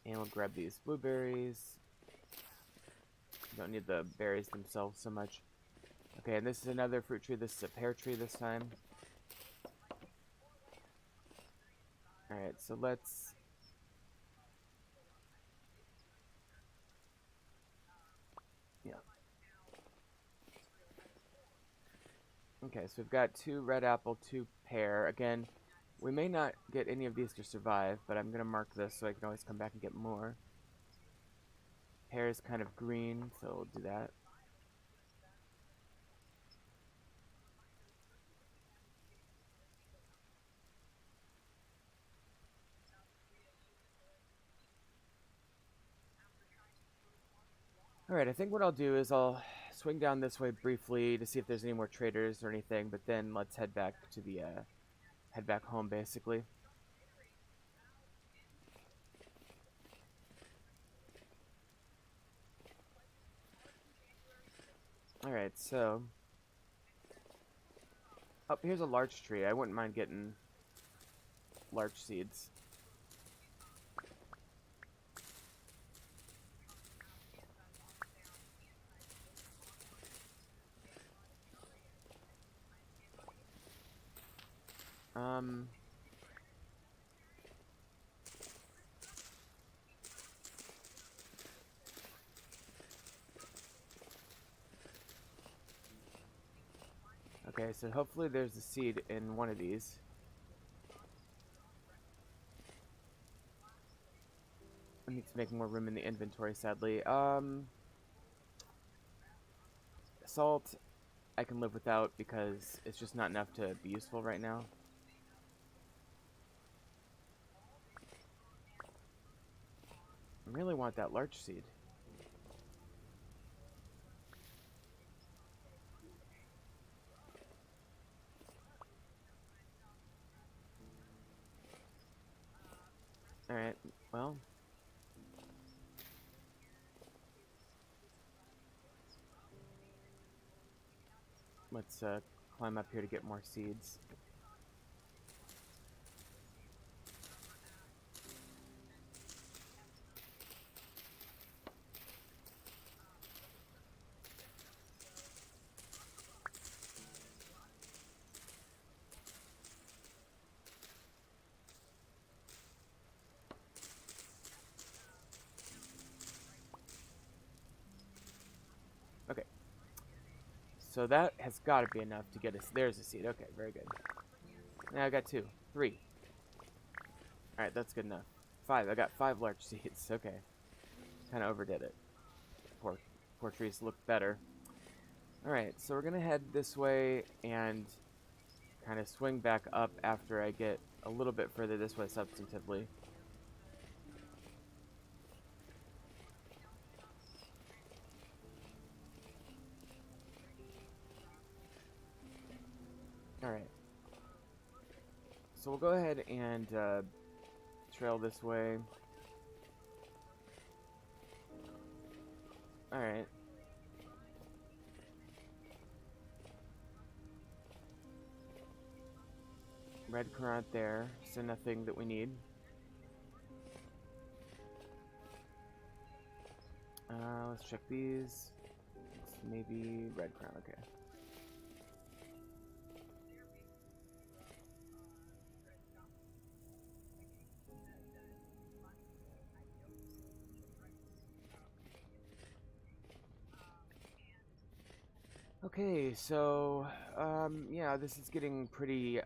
S1: And we'll grab these blueberries. Don't need the berries themselves so much. Okay, and this is another fruit tree. This is a pear tree this time. Alright, so let's... yeah. Okay, so we've got 2 red apple, 2 pear. Again, we may not get any of these to survive, but I'm going to mark this so I can always come back and get more. Hair is kind of green, so we'll do that. Alright, I think what I'll do is I'll swing down this way briefly to see if there's any more traders or anything, but then let's head back to the, head back home, basically. Alright, so... Oh, here's a larch tree. I wouldn't mind getting larch seeds. Okay, so hopefully there's a seed in one of these. I need to make more room in the inventory, sadly. Salt, I can live without because it's just not enough to be useful right now. I really want that larch seed. Alright, well. Let's climb up here to get more seeds. Okay. So that has got to be enough to get us. There's a seed. Okay, very good. Now I got 2. 3. Alright, that's good enough. 5. I got 5 large seeds. Okay. Kind of overdid it. Poor trees look better. Alright, so we're going to head this way and kind of swing back up after I get a little bit further this way substantively. Alright. So we'll go ahead and trail this way. Alright. Red currant there, so nothing that we need. Let's check these. It's maybe red crown, okay. Okay, so, yeah, this is getting pretty,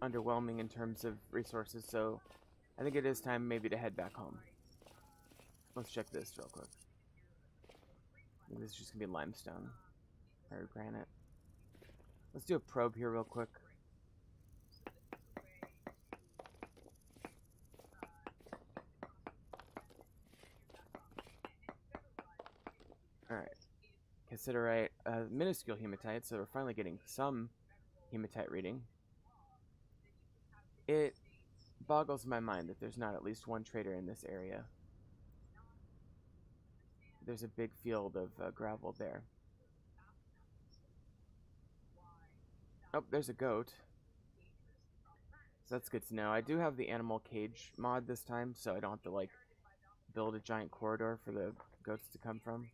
S1: underwhelming in terms of resources, so I think it is time maybe to head back home. Let's check this real quick. This is just gonna be limestone or granite. Let's do a probe here real quick. Alright. Considerite, minuscule hematite, so we're finally getting some hematite reading. It boggles my mind that there's not at least one trader in this area. There's a big field of gravel there. Oh, there's a goat. So that's good to know. I do have the animal cage mod this time, so I don't have to, like, build a giant corridor for the goats to come from.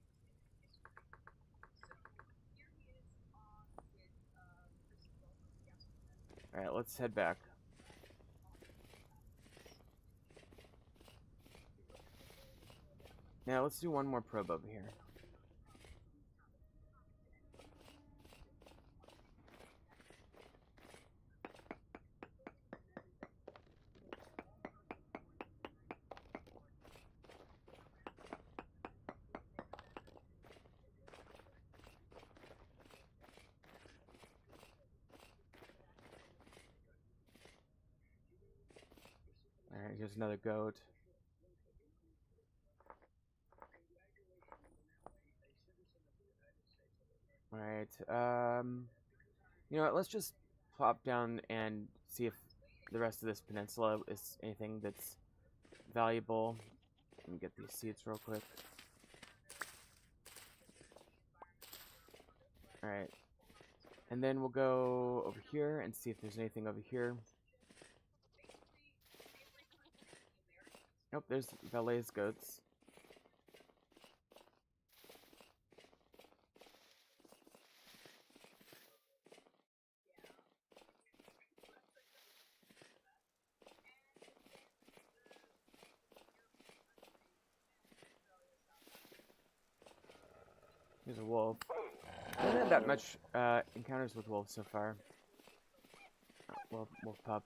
S1: Alright, let's head back. Now, let's do one more probe over here. Here's another goat. Alright, you know what, let's just plop down and see if the rest of this peninsula is anything that's valuable. Let me get these seeds real quick. Alright. And then we'll go over here and see if there's anything over here. Nope, there's Valet's goats. Here's a wolf. I haven't had that much encounters with wolves so far. Wolf pup.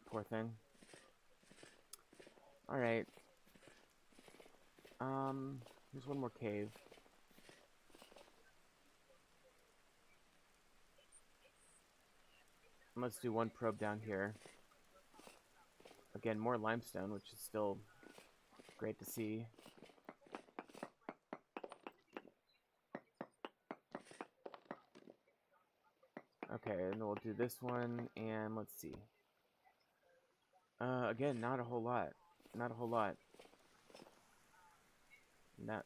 S1: Poor thing. Alright. Here's one more cave. And let's do one probe down here. Again, more limestone, which is still great to see. Okay, and we'll do this one, and let's see. Again, not a whole lot. Not a whole lot. And that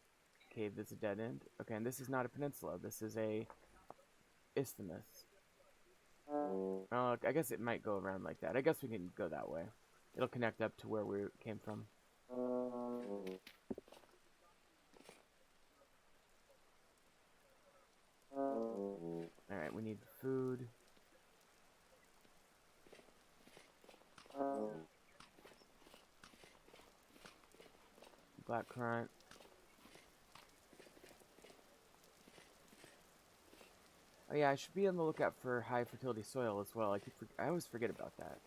S1: cave is a dead end. Okay, and this is not a peninsula. This is a isthmus. I guess it might go around like that. I guess we can go that way. It'll connect up to where we came from. Alright, we need food. Black currant. Oh yeah, I should be on the lookout for high fertility soil as well. I always forget about that.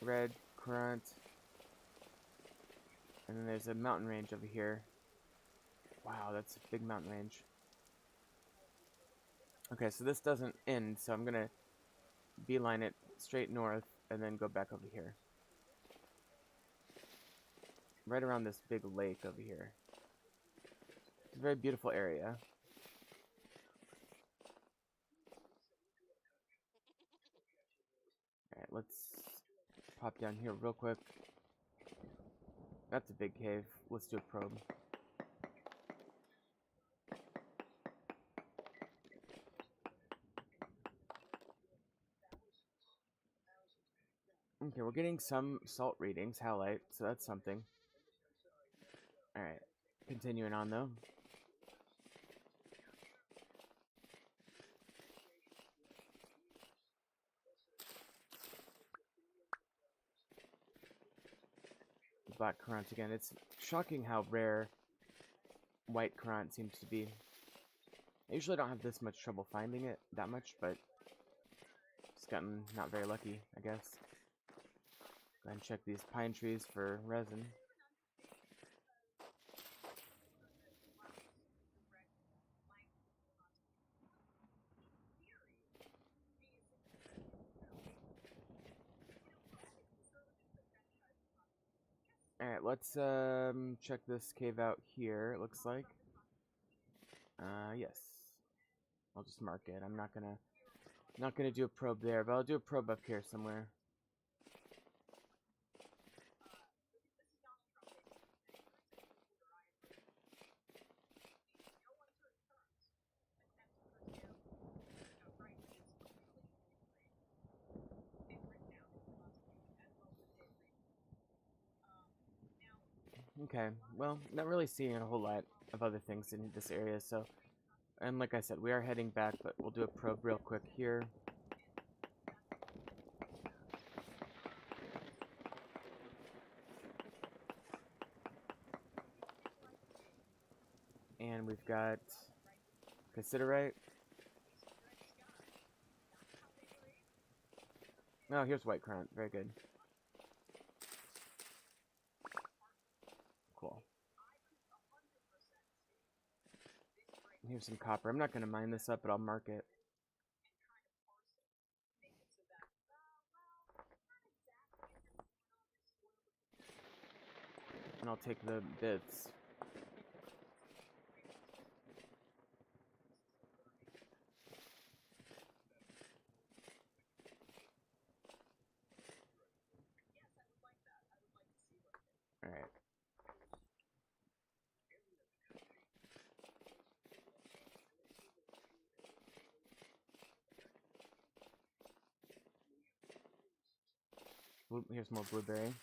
S1: Red currant. And then there's a mountain range over here. Wow, that's a big mountain range. Okay, so this doesn't end, so I'm gonna beeline it straight north and then go back over here. Right around this big lake over here. It's a very beautiful area. Alright, let's pop down here real quick. That's a big cave. Let's do a probe. Okay, we're getting some salt readings, halite, so that's something. Alright, continuing on though. Black currant again. It's shocking how rare white currant seems to be. I usually don't have this much trouble finding it, that much, but just gotten not very lucky, I guess. Go ahead and check these pine trees for resin. Alright, let's check this cave out here, it looks like. Yes. I'll just mark it. I'm not gonna do a probe there, but I'll do a probe up here somewhere. Okay, well, not really seeing a whole lot of other things in this area, so... And like I said, we are heading back, but we'll do a probe real quick here. And we've got... Cassiterite. Oh, here's white currant. Very good. Cool. Here's some copper. I'm not going to mine this up, but I'll mark it. and I'll take the bits. All right. Here's more blueberry.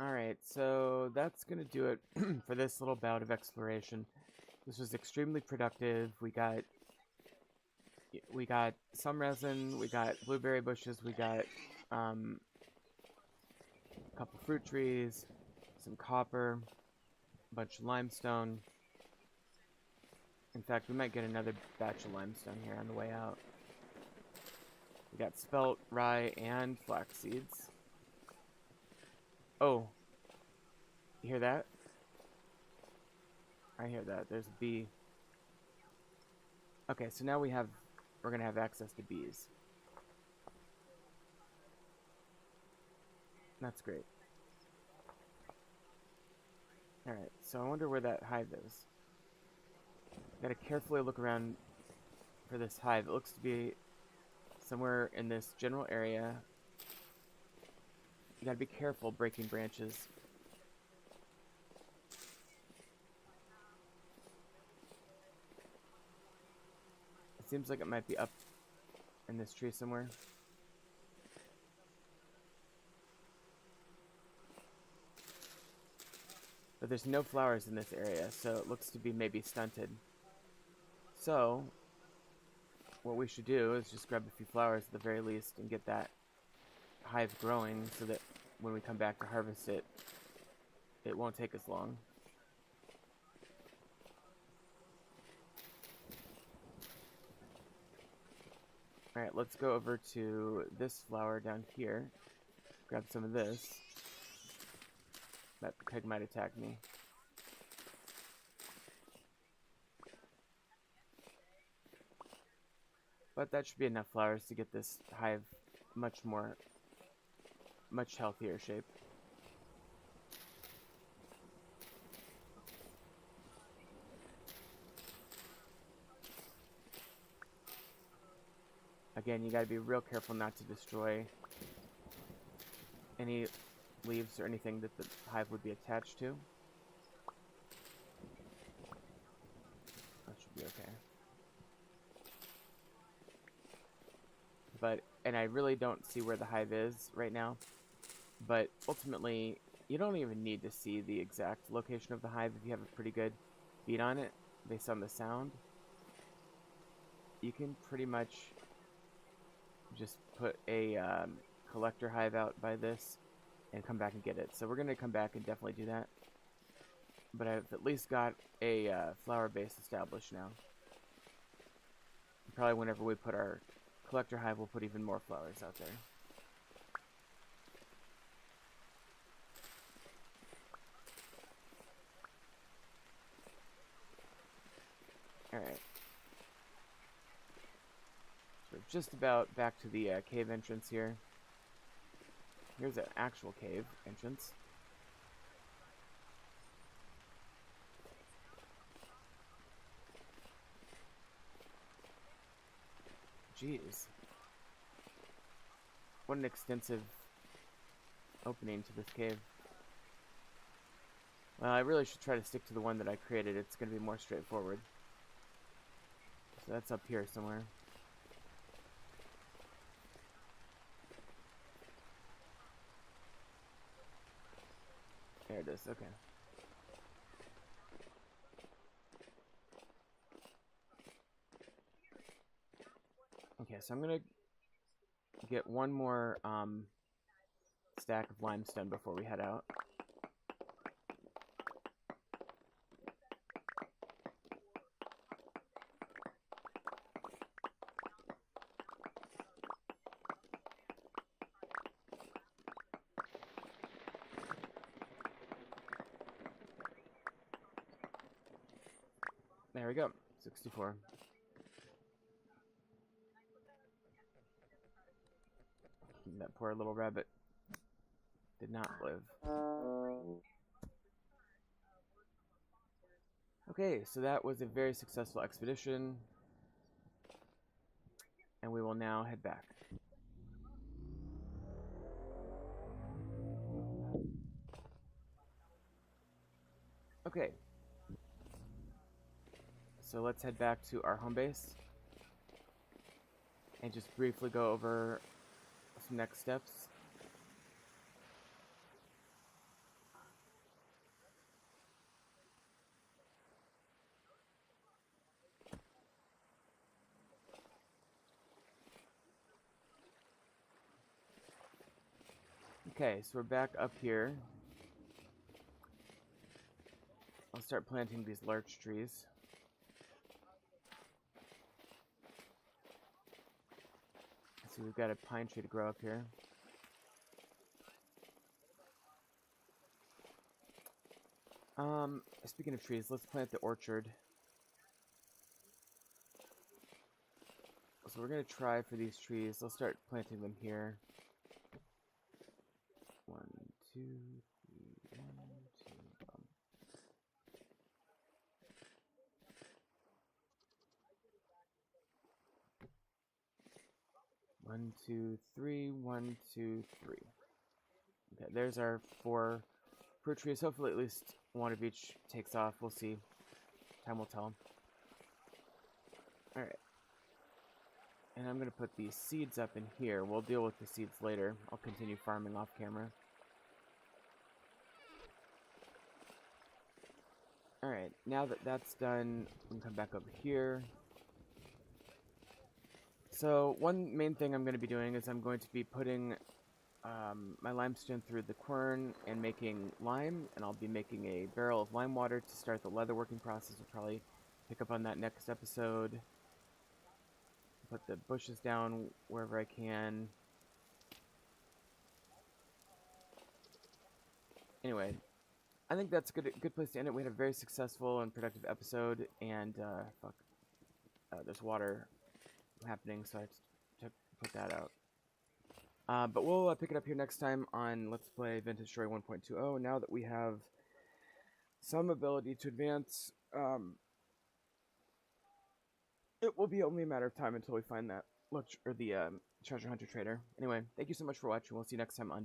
S1: Alright, so that's gonna do it for this little bout of exploration. This was extremely productive. We got some resin, we got blueberry bushes, we got a couple fruit trees, some copper, a bunch of limestone. In fact, we might get another batch of limestone here on the way out. We got spelt, rye, and flax seeds. Oh, you hear that? I hear that. There's a bee. Okay, so now we're gonna have access to bees. That's great. Alright, so I wonder where that hive is. Gotta carefully look around for this hive. It looks to be somewhere in this general area. You gotta be careful breaking branches. It seems like it might be up in this tree somewhere. But there's no flowers in this area, so it looks to be maybe stunted. So, what we should do is just grab a few flowers at the very least and get that hive growing so that when we come back to harvest it, it won't take us long. Alright, let's go over to this flower down here. Grab some of this. That pig might attack me. But that should be enough flowers to get this hive much healthier shape. Again, you gotta be real careful not to destroy any leaves or anything that the hive would be attached to. That should be okay. And I really don't see where the hive is right now, but ultimately, you don't even need to see the exact location of the hive if you have a pretty good beat on it, based on the sound. You can pretty much just put a collector hive out by this and come back and get it. So we're going to come back and definitely do that. But I've at least got a flower base established now. Probably whenever we put our collector hive, we'll put even more flowers out there. Alright. So we're just about back to the cave entrance here. Here's an actual cave entrance. Jeez. What an extensive opening to this cave. Well, I really should try to stick to the one that I created. It's going to be more straightforward. So that's up here somewhere. There it is, okay. Okay, so I'm gonna get one more stack of limestone before we head out. There we go. 64. That poor little rabbit did not live. Okay, so that was a very successful expedition. And we will now head back. Okay. So let's head back to our home base. And just briefly go over some next steps. Okay, so we're back up here. I'll start planting these larch trees. So we've got a pine tree to grow up here. Speaking of trees, let's plant the orchard. So we're gonna try for these trees. I'll start planting them here. 1, 2, 3, 1, 2, 1, 2, 3, 1, 2, 3. Okay, there's our 4 fruit trees. Hopefully at least one of each takes off. We'll see. Time will tell. Alright. And I'm going to put these seeds up in here. We'll deal with the seeds later. I'll continue farming off camera. Alright, now that that's done, we can come back over here. So, one main thing I'm going to be doing is I'm going to be putting my limestone through the quern and making lime, and I'll be making a barrel of lime water to start the leather working process. We'll probably pick up on that next episode. Put the bushes down wherever I can. Anyway, I think that's a good place to end it. We had a very successful and productive episode, and there's water happening, so I have to put that out. But we'll pick it up here next time on Let's Play Vintage Story 1.20. Now that we have some ability to advance, it will be only a matter of time until we find that treasure hunter trader. Anyway, thank you so much for watching. We'll see you next time on